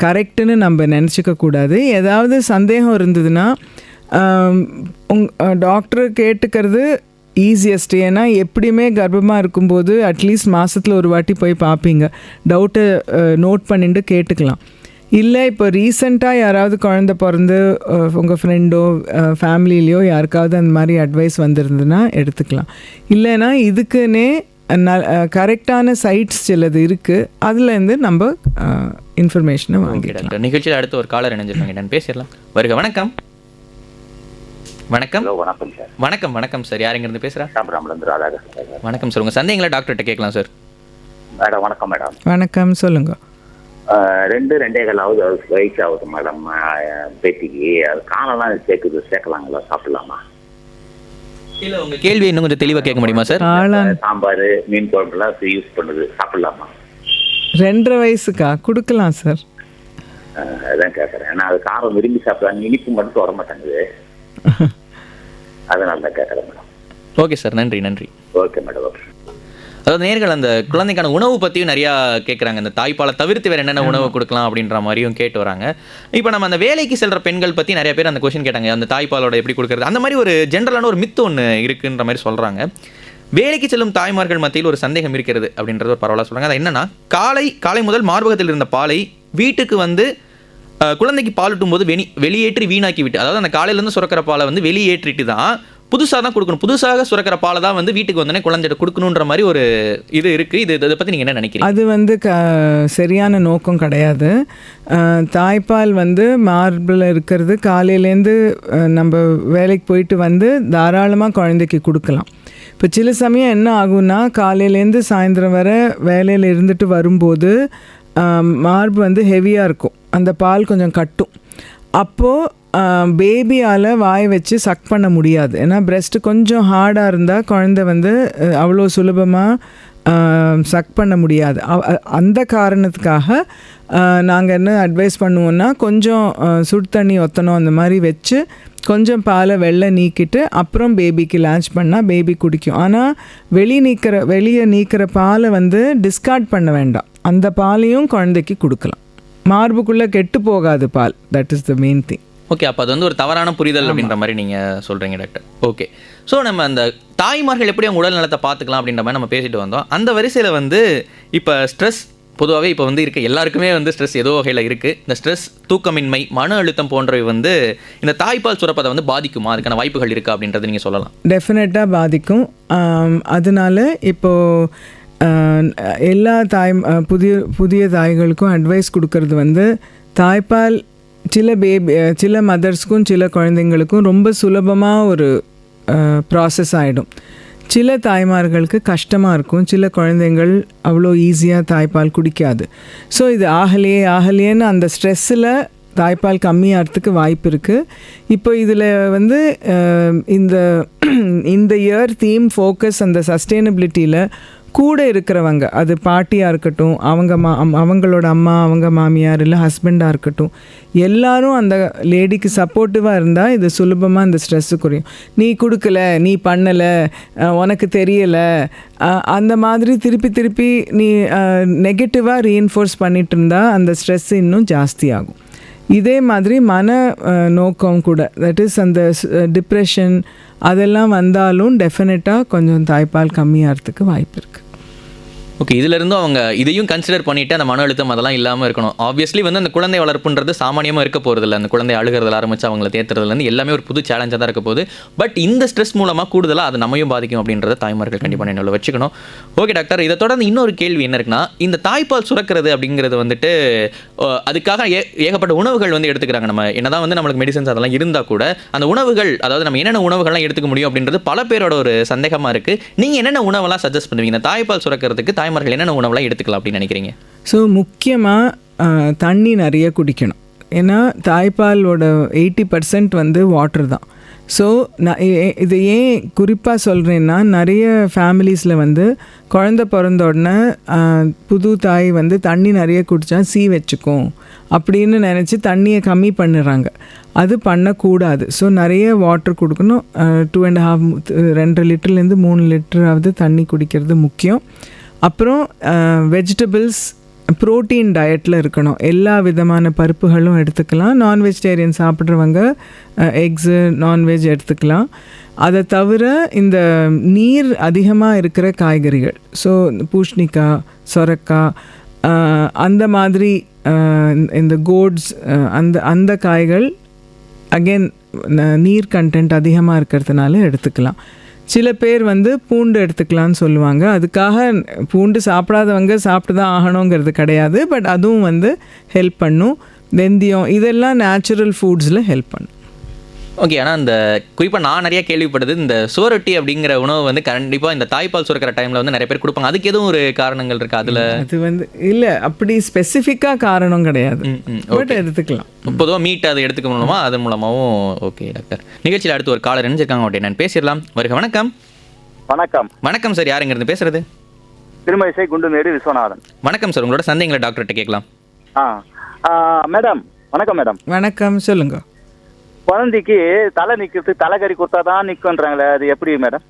கரெக்டுன்னு நம்ம நினச்சிக்க கூடாது. ஏதாவது சந்தேகம் இருந்ததுன்னா டாக்டரை கேட்டுக்கிறது ஈஸியஸ்ட். ஏன்னா எப்படியுமே கர்ப்பமாக இருக்கும்போது அட்லீஸ்ட் மாதத்தில் ஒரு வாட்டி போய் பார்ப்பீங்க, டவுட்டை நோட் பண்ணிட்டு கேட்டுக்கலாம். இல்லை இப்போ ரீசெண்டாக யாராவது குழந்த பிறந்து உங்கள் ஃப்ரெண்டோ ஃபேமிலிலேயோ யாருக்காவது அந்த மாதிரி அட்வைஸ் வந்திருந்ததுன்னா எடுத்துக்கலாம். இல்லைன்னா இதுக்குன்னே கரெக்டான சைட்ஸ் சிலது இருக்குது, அதுலேருந்து நம்ம இன்ஃபர்மேஷனை வாங்கிக்கலாம். நிகழ்ச்சியில் அடுத்து ஒரு காலர் இணைஞ்சிருக்காங்க, நான் பேசிடலாம். வருக. வணக்கம். வணக்கம். வணக்கம் சார். வணக்கம். வணக்கம் சார், யார் இருந்து பேசுகிறேன்? வணக்கம் சார், உங்கள் சந்தேகங்களை டாக்டர்கிட்ட கேட்கலாம் சார். மேடம் வணக்கம். மேடம் வணக்கம், சொல்லுங்கள். 2.25 வயசு ஆகுது மேடம் பேத்திக்கு. அது காலெல்லாம் சேர்க்கலாங்களா, சாப்பிடலாமா? இல்லை, உங்கள் கேள்வி இன்னும் கொஞ்சம் தெளிவாக கேட்க முடியுமா சார்? சாம்பார் மீன் குழம்புலாம் யூஸ் பண்ணுது, சாப்பிடலாமா? 2.5 வயசுக்கா கொடுக்கலாம் சார். அதான் கேட்குறேன். ஏன்னா அது காரம் விரும்பி சாப்பிட்றாங்க, இனிப்பு மட்டும் வர மாட்டேங்குது, அதனால தான் கேட்குறேன் மேடம். ஓகே சார், நன்றி. நன்றி. Okay madam. ஓகே. அதாவது நேர்கள் அந்த குழந்தைக்கான உணவு பற்றியும் நிறையா கேட்குறாங்க. இந்த தாய்ப்பாலை தவிர்த்து வேறு என்னென்ன உணவு கொடுக்கலாம் அப்படின்ற மாதிரியும் கேட்டு வராங்க. இப்போ நம்ம அந்த வேலைக்கு செல்கிற பெண்கள் பற்றி நிறைய பேர் அந்த கொஸ்டின் கேட்டாங்க, அந்த தாய்ப்பாலோட எப்படி கொடுக்குறது, அந்த மாதிரி ஒரு ஜென்ரலான ஒரு மித்து ஒன்று இருக்குன்ற மாதிரி சொல்கிறாங்க. வேலைக்கு செல்லும் தாய்மார்கள் மத்தியில் ஒரு சந்தேகம் இருக்கிறது அப்படின்றது ஒரு பரவாயில்ல சொல்கிறாங்க. அது என்னென்னா, காலை முதல் மார்பகத்தில் இருந்த பாலை வீட்டுக்கு வந்து குழந்தைக்கு பாலூட்டும் போது வெளியேற்றி வீணாக்கி விட்டு, அதாவது அந்த காலையிலேருந்து சுரக்கிற பாலை வந்து வெளியேற்றிட்டு தான் புதுசாக தான் கொடுக்கணும், புதுசாக சுரக்கிற பாலை தான் வந்து வீட்டுக்கு வந்தோடனே குழந்தைகிட்ட கொடுக்கணுன்ற மாதிரி ஒரு இது இருக்குது. இதை பற்றி நீங்கள் என்ன நினைக்கிறீங்க? அது வந்து சரியான நோக்கம் கிடையாது. தாய்ப்பால் வந்து மார்பில் இருக்கிறது காலையிலேருந்து நம்ம வேலைக்கு போயிட்டு வந்து தாராளமாக குழந்தைக்கு கொடுக்கலாம். இப்போ சில சமயம் என்ன ஆகும்னா, காலையிலேருந்து சாயந்தரம் வர வேலையில் இருந்துட்டு வரும்போது மார்பு வந்து ஹெவியாக இருக்கும், அந்த பால் கொஞ்சம் கட்டும். அப்போது பேபியால் வாய் வச்சு சக் பண்ண முடியாது. ஏன்னா பிரெஸ்ட்டு கொஞ்சம் ஹார்டாக இருந்தால் குழந்தை வந்து அவ்வளோ சுலபமாக சக் பண்ண முடியாது. அந்த காரணத்துக்காக நாங்கள் என்ன அட்வைஸ் பண்ணுவோன்னா, கொஞ்சம் சுடு தண்ணி ஒத்தணும் அந்த மாதிரி வச்சு கொஞ்சம் பாலை வெளில நீக்கிட்டு அப்புறம் பேபிக்கு லான்ச் பண்ணால் பேபி குடிக்கும். ஆனால் வெளியே நீக்கிற பாலை வந்து டிஸ்கார்ட் பண்ண வேண்டாம், அந்த பாலையும் குழந்தைக்கு கொடுக்கலாம். மார்புக்குள்ளே கெட்டு போகாது பால், that is the main thing. Okay, அப்போ அது வந்து ஒரு தவறான புரிதல் அப்படின்ற மாதிரி நீங்கள் சொல்கிறீங்க டாக்டர். ஓகே, ஸோ நம்ம அந்த தாய்மார்கள் எப்படி அவங்க உடல் நலத்தை பார்த்துக்கலாம் அப்படின்ற மாதிரி நம்ம பேசிட்டு வந்தோம். அந்த வரிசையில் வந்து இப்போ ஸ்ட்ரெஸ் பொதுவாகவே இப்போ வந்து இருக்க எல்லாருக்குமே வந்து ஸ்ட்ரெஸ் ஏதோ வகையில் இருக்குது. இந்த ஸ்ட்ரெஸ், தூக்கமின்மை, மன அழுத்தம் போன்றவை வந்து இந்த தாய்ப்பால் சுரப்பதை வந்து பாதிக்குமா, அதுக்கான வாய்ப்புகள் இருக்கா அப்படின்றது நீங்கள் சொல்லலாம்? டெஃபினட்டாக பாதிக்கும். அதனால இப்போது எல்லா புதிய தாய்களுக்கும் அட்வைஸ் கொடுக்கறது வந்து, தாய்ப்பால் சில மதர்ஸ்க்கும் சில குழந்தைங்களுக்கும் ரொம்ப சுலபமாக ஒரு ப்ராசஸ் ஆகிடும். சில தாய்மார்களுக்கு கஷ்டமாக இருக்கும், சில குழந்தைங்கள் அவ்வளோ ஈஸியாக தாய்ப்பால் குடிக்காது. ஸோ இது ஆகலையேன்னு அந்த ஸ்ட்ரெஸ்ஸில் தாய்ப்பால் கம்மியாகிறதுக்கு வாய்ப்பு இருக்குது. இப்போ இதில் வந்து இந்த இயர் தீம் ஃபோக்கஸ் அந்த சஸ்டெயினபிலிட்டியில் கூட இருக்கிறவங்க, அது பாட்டியாக இருக்கட்டும், அவங்களோட அம்மா, அவங்க மாமியார், இல்லை ஹஸ்பண்டாக இருக்கட்டும், எல்லாரும் அந்த லேடிக்கு சப்போர்ட்டிவாக இருந்தால் இது சுலபமாக இந்த ஸ்ட்ரெஸ்ஸு குறையும். நீ கொடுக்கல, நீ பண்ணலை, உனக்கு தெரியலை, அந்த மாதிரி திருப்பி நீ நெகட்டிவாக ரீஎன்ஃபோர்ஸ் பண்ணிட்டு இருந்தால் அந்த ஸ்ட்ரெஸ் இன்னும் ஜாஸ்தி ஆகும். இதே மாதிரி மன நோக்கம் கூட, தட் இஸ் அந்த டிப்ரெஷன் அதெல்லாம் வந்தாலும் டெஃபினட்டாக கொஞ்சம் தாய்ப்பால் கம்மியாகிறதுக்கு வாய்ப்பு இருக்குது. ஓகே, இதிலிருந்து அவங்க இதையும் கன்சிடர் பண்ணிட்டு அந்த மன அழுத்தம் அதெல்லாம் இல்லாமல் இருக்கணும். ஆப்வியஸ்லி வந்து அந்த குழந்தை வளர்ப்புன்றது சாமானியமாக இருக்க போகிறதில்ல. அந்த குழந்தை அழுகிறதுல ஆரம்பிச்சு அவங்கள தேத்துறதுலேருந்து எல்லாமே ஒரு புது சேலஞ்சாக தான் இருக்க போகுது. பட் இந்த ஸ்ட்ரெஸ் மூலமாக கூடுதலாக அது நம்மையும் பாதிக்கும் அப்படின்றத தாய்மார்கள் கண்டிப்பாக நினைவில் வச்சுக்கணும். ஓகே டாக்டர், இதை தொடர்ந்து இன்னொரு கேள்வி என்ன இருக்குன்னா, இந்த தாய்ப்பால் சுரக்கிறது அப்படிங்கிறது வந்துட்டு அதுக்காக ஏகப்பட்ட உணவுகள் வந்து எடுத்துக்கிறாங்க. நம்ம என்னதான் வந்து நம்மளுக்கு மெடிசன்ஸ் அதெல்லாம் இருந்தால் கூட அந்த உணவுகள், அதாவது நம்ம என்னென்ன உணவுகள்லாம் எடுத்துக்க முடியும் அப்படின்றது பல பேரோட ஒரு சந்தேகமாக இருக்குது. நீங்கள் என்னென்ன உணவெல்லாம் சஜஸ்ட் பண்ணுவீங்க? இந்த தாய்ப்பால் சுரக்கிறதுக்கு தாய்மார்கள் என்னென்ன உணவுலாம் எடுத்துக்கலாம் அப்படின்னு நினைக்கிறீங்க? ஸோ முக்கியமாக தண்ணி நிறைய குடிக்கணும். ஏன்னா தாய்ப்பாலோட 80% வந்து வாட்டர் தான். ஸோ நான் இது ஏன் குறிப்பாக சொல்கிறேன்னா, நிறைய ஃபேமிலிஸில் வந்து குழந்த பிறந்த உடனே புது தாய் வந்து தண்ணி நிறைய குடித்தா வச்சுக்கும் அப்படின்னு நினச்சி தண்ணியை கம்மி பண்ணுறாங்க. அது பண்ணக்கூடாது. ஸோ நிறைய வாட்டர் கொடுக்கணும். 2.5 லிட்டர்லேருந்து 3 லிட்டராவது தண்ணி குடிக்கிறது முக்கியம். அப்புறம் வெஜிடபிள்ஸ், ப்ரோட்டீன் டயட்டில் இருக்கணும். எல்லா விதமான பருப்புகளும் எடுத்துக்கலாம். நான் வெஜிடேரியன் சாப்பிட்றவங்க எக்ஸு, நான்வெஜ் எடுத்துக்கலாம். அதை தவிர இந்த நீர் அதிகமாக இருக்கிற காய்கறிகள், ஸோ பூஷ்ணிக்காய், சொரக்காய், அந்த மாதிரி இந்த கோட்ஸ், அந்த காய்கள் அகெயின் நீர் கண்டென்ட் அதிகமாக இருக்கிறதுனால எடுத்துக்கலாம். சில பேர் வந்து பூண்டு எடுத்துக்கலான்னு சொல்லுவாங்க. அதுக்காக பூண்டு சாப்பிடாதவங்க சாப்பிட்டு தான் ஆகணுங்கிறது கிடையாது. பட் அதுவும் வந்து ஹெல்ப் பண்ணும். வெந்தயம், இதெல்லாம் நேச்சுரல் ஃபுட்ஸில் ஹெல்ப் பண்ணும். ஓகே, ஆனால் இந்த குறிப்பாக நான் நிறைய கேள்விப்படுது, இந்த சுவரொட்டி அப்படிங்கிற உணவு வந்து கண்டிப்பாக இந்த தாய்ப்பால் சுரக்கிற டைமில் வந்து நிறைய பேர் கொடுப்பாங்க. அதுக்கு எதுவும் ஒரு காரணங்கள் இருக்கா? அதில் அது வந்து இல்லை, அப்படி ஸ்பெசிஃபிக்காக காரணம் கிடையாது. பட் எடுத்துக்கலாம். பொதுவாக மீட் அதை எடுத்துக்க மூலமா அதன் மூலமாகவும். ஓகே டாக்டர், நிகழ்ச்சியில் அடுத்து ஒரு காலர் இணைஞ்சிருக்காங்க. அப்படியே நான் பேசிடலாம். வருக. வணக்கம். வணக்கம். வணக்கம் சார், யாருங்கிறது பேசுறது? திருமழிசை குண்டுமேடு விஸ்வநாதன். வணக்கம் சார், உங்களோட சந்தேகங்களை டாக்டர்கிட்ட கேட்கலாம். மேடம் வணக்கம். மேடம் வணக்கம், சொல்லுங்க. குழந்தைக்கு தலை நிற்கிறது, தலைக்கறி கொடுத்தா தான் நிற்குன்றாங்களே, அது எப்படி மேடம்?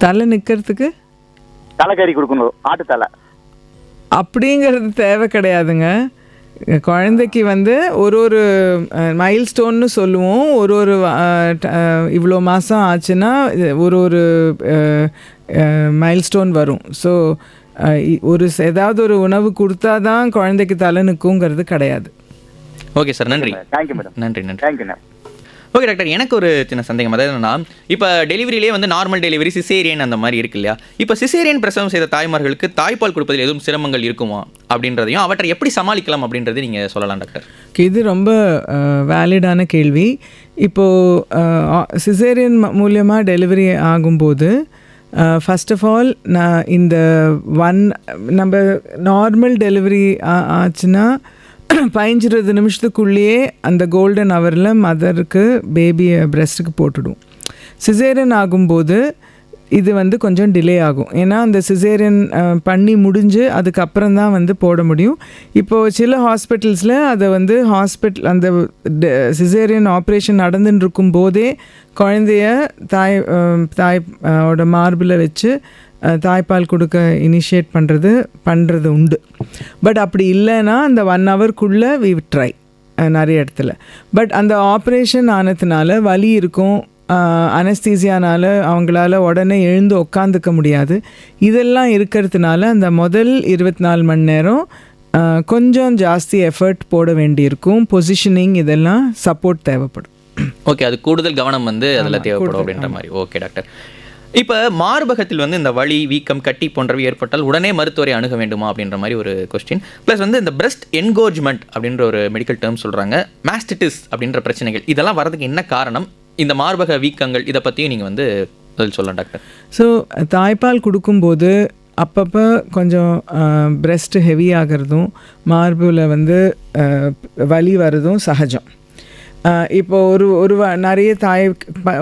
தலை நிற்கிறதுக்கு தலைக்கறி கொடுக்கணும், ஆட்டு தலை அப்படிங்கிறது தேவை கிடையாதுங்க. குழந்தைக்கு வந்து ஒரு மைல் ஸ்டோன்னு சொல்லுவோம். ஒரு இவ்வளோ மாதம் ஆச்சுன்னா ஒரு மைல் ஸ்டோன் வரும். ஸோ ஏதாவது ஒரு உணவு கொடுத்தா தான் குழந்தைக்கு தலை நிற்குங்கிறது கிடையாது. ஓகே சார், நன்றி. Thank you madam. நன்றி. Thank you ma'am. ஓகே டாக்டர், எனக்கு ஒரு சின்ன சந்தேகம். அதாவது என்னன்னா, இப்போ டெலிவரியிலே வந்து நார்மல் டெலிவரி, சிசேரியன் அந்த மாதிரி இருக்கு இல்லையா? இப்போ சிசேரியன் பிரசவம் செய்த தாய்மார்களுக்கு தாய்ப்பால் கொடுப்பதில் எதுவும் சிரமங்கள் இருக்குமா அப்படின்றதையும் அவற்றை எப்படி சமாளிக்கலாம் அப்படின்றது நீங்கள் சொல்லலாம் டாக்டர். இது ரொம்ப வேலிடான கேள்வி. இப்போது சிசேரியன் மூலியமாக டெலிவரி ஆகும்போது ஃபர்ஸ்ட் ஆஃப் ஆல் நான் இந்த நம்ம நார்மல் டெலிவரி ஆச்சுன்னா 15-20 நிமிஷத்துக்குள்ளேயே அந்த கோல்டன் ஹவரில் மதருக்கு பேபியை பிரெஸ்ட்டுக்கு போட்டுடும். சிசேரியன் ஆகும்போது இது வந்து கொஞ்சம் டிலே ஆகும். ஏன்னா அந்த சிசேரியன் பண்ணி முடிஞ்சு அதுக்கப்புறம் தான் வந்து போட முடியும். இப்போது சில ஹாஸ்பிட்டல்ஸில் அதை வந்து அந்த சிசேரியன் ஆப்ரேஷன் நடந்துன்னு இருக்கும்போதே குழந்தைய தாயோட மார்பில் வச்சு தாய்ப்பால் கொடுக்க இனிஷியேட் பண்ணுறது உண்டு. பட் அப்படி இல்லைன்னா அந்த 1 ஹவர்க்குள்ளே வி ட்ரை நிறைய இடத்துல. பட் அந்த ஆப்ரேஷன் ஆனதுனால வலி இருக்கும், அனஸ்தீசியானால் அவங்களால உடனே எழுந்து உட்காந்துக்க முடியாது. இதெல்லாம் இருக்கிறதுனால அந்த முதல் 24 மணி நேரம் கொஞ்சம் ஜாஸ்தி எஃபர்ட் போட வேண்டியிருக்கும். பொசிஷனிங், இதெல்லாம் சப்போர்ட் தேவைப்படும். ஓகே, அது கூடுதல் கவனம் வந்து அதில் தேவைப்படும் அப்படின்ற மாதிரி. ஓகே டாக்டர், இப்போ மார்பகத்தில் வந்து இந்த வலி, வீக்கம், கட்டி போன்றவை ஏற்பட்டால் உடனே மருத்துவரை அணுக வேண்டுமா அப்படின்ற மாதிரி ஒரு கொஸ்டின். ப்ளஸ் வந்து இந்த பிரெஸ்ட் என்கோர்ஜ்மெண்ட் அப்படின்ற ஒரு மெடிக்கல் டேர்ம் சொல்கிறாங்க, மாஸ்டிட்டிஸ் அப்படின்ற பிரச்சனைகள், இதெல்லாம் வரதுக்கு என்ன காரணம்? இந்த மார்பக வீக்கங்கள் இதை பற்றியும் நீங்கள் வந்து பதில் சொல்லலாம் டாக்டர். ஸோ தாய்ப்பால் கொடுக்கும்போது அப்பப்போ கொஞ்சம் பிரெஸ்ட் ஹெவி ஆகிறதும் மார்பில் வந்து வலி வர்றதும் சகஜம். இப்போது நிறைய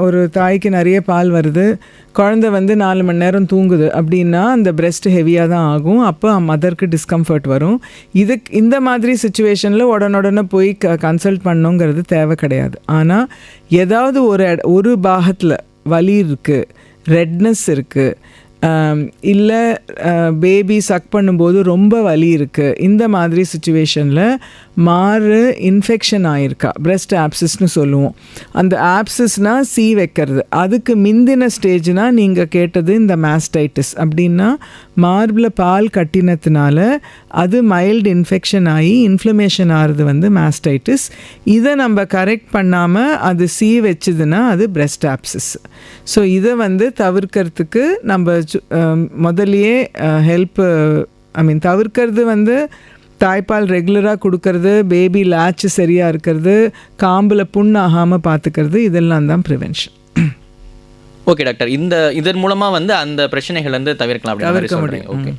ஒரு தாய்க்கு நிறைய பால் வருது, குழந்தை வந்து 4 மணி நேரம் தூங்குது அப்படின்னா அந்த பிரெஸ்ட் ஹெவியாக தான் ஆகும். அப்போ மதருக்கு டிஸ்கம்ஃபர்ட் வரும். இந்த மாதிரி சுச்சுவேஷனில் உடனே போய் கன்சல்ட் பண்ணணுங்கிறது தேவை கிடையாது. ஆனால் ஏதாவது ஒரு பாகத்தில் வலி இருக்குது, ரெட்னஸ் இருக்குது, இல்லை பேபி சக் பண்ணும்போது ரொம்ப வலி இருக்குது, இந்த மாதிரி சுச்சுவேஷனில் மாறு இன்ஃபெக்ஷன் ஆகிருக்கா, பிரெஸ்ட் ஆப்சிஸ்னு சொல்லுவோம். அந்த ஆப்சிஸ்னால் சீ வைக்கிறது, அதுக்கு முந்தின ஸ்டேஜ்னால் நீங்கள் கேட்டது இந்த மாஸ்டைட்டிஸ் அப்படின்னா மார்பில் பால் கட்டினத்தினால அது மைல்டு இன்ஃபெக்ஷன் ஆகி இன்ஃப்ளமேஷன் ஆகிறது வந்து மாஸ்டைட்டிஸ். இதை நம்ம கரெக்ட் பண்ணாமல் அது சீ வச்சுதுன்னா அது பிரெஸ்ட் ஆப்சிஸ். ஸோ இதை வந்து தவிர்க்கிறதுக்கு நம்ம முதல்லையே தவிர்க்கிறது வந்து தாய்ப்பால் ரெகுலராக கொடுக்கறது, பேபி லேட்ச் சரியாக இருக்கிறது, காம்பில் புண் ஆகாமல் பார்த்துக்கிறது, இதெல்லாம் தான் ப்ரிவென்ஷன். ஓகே டாக்டர், இதன் மூலமாக வந்து அந்த பிரச்சனைகள் வந்து தவிர்க்கலாம் அப்படின்னு சொல்கிறீங்க. ஓகே,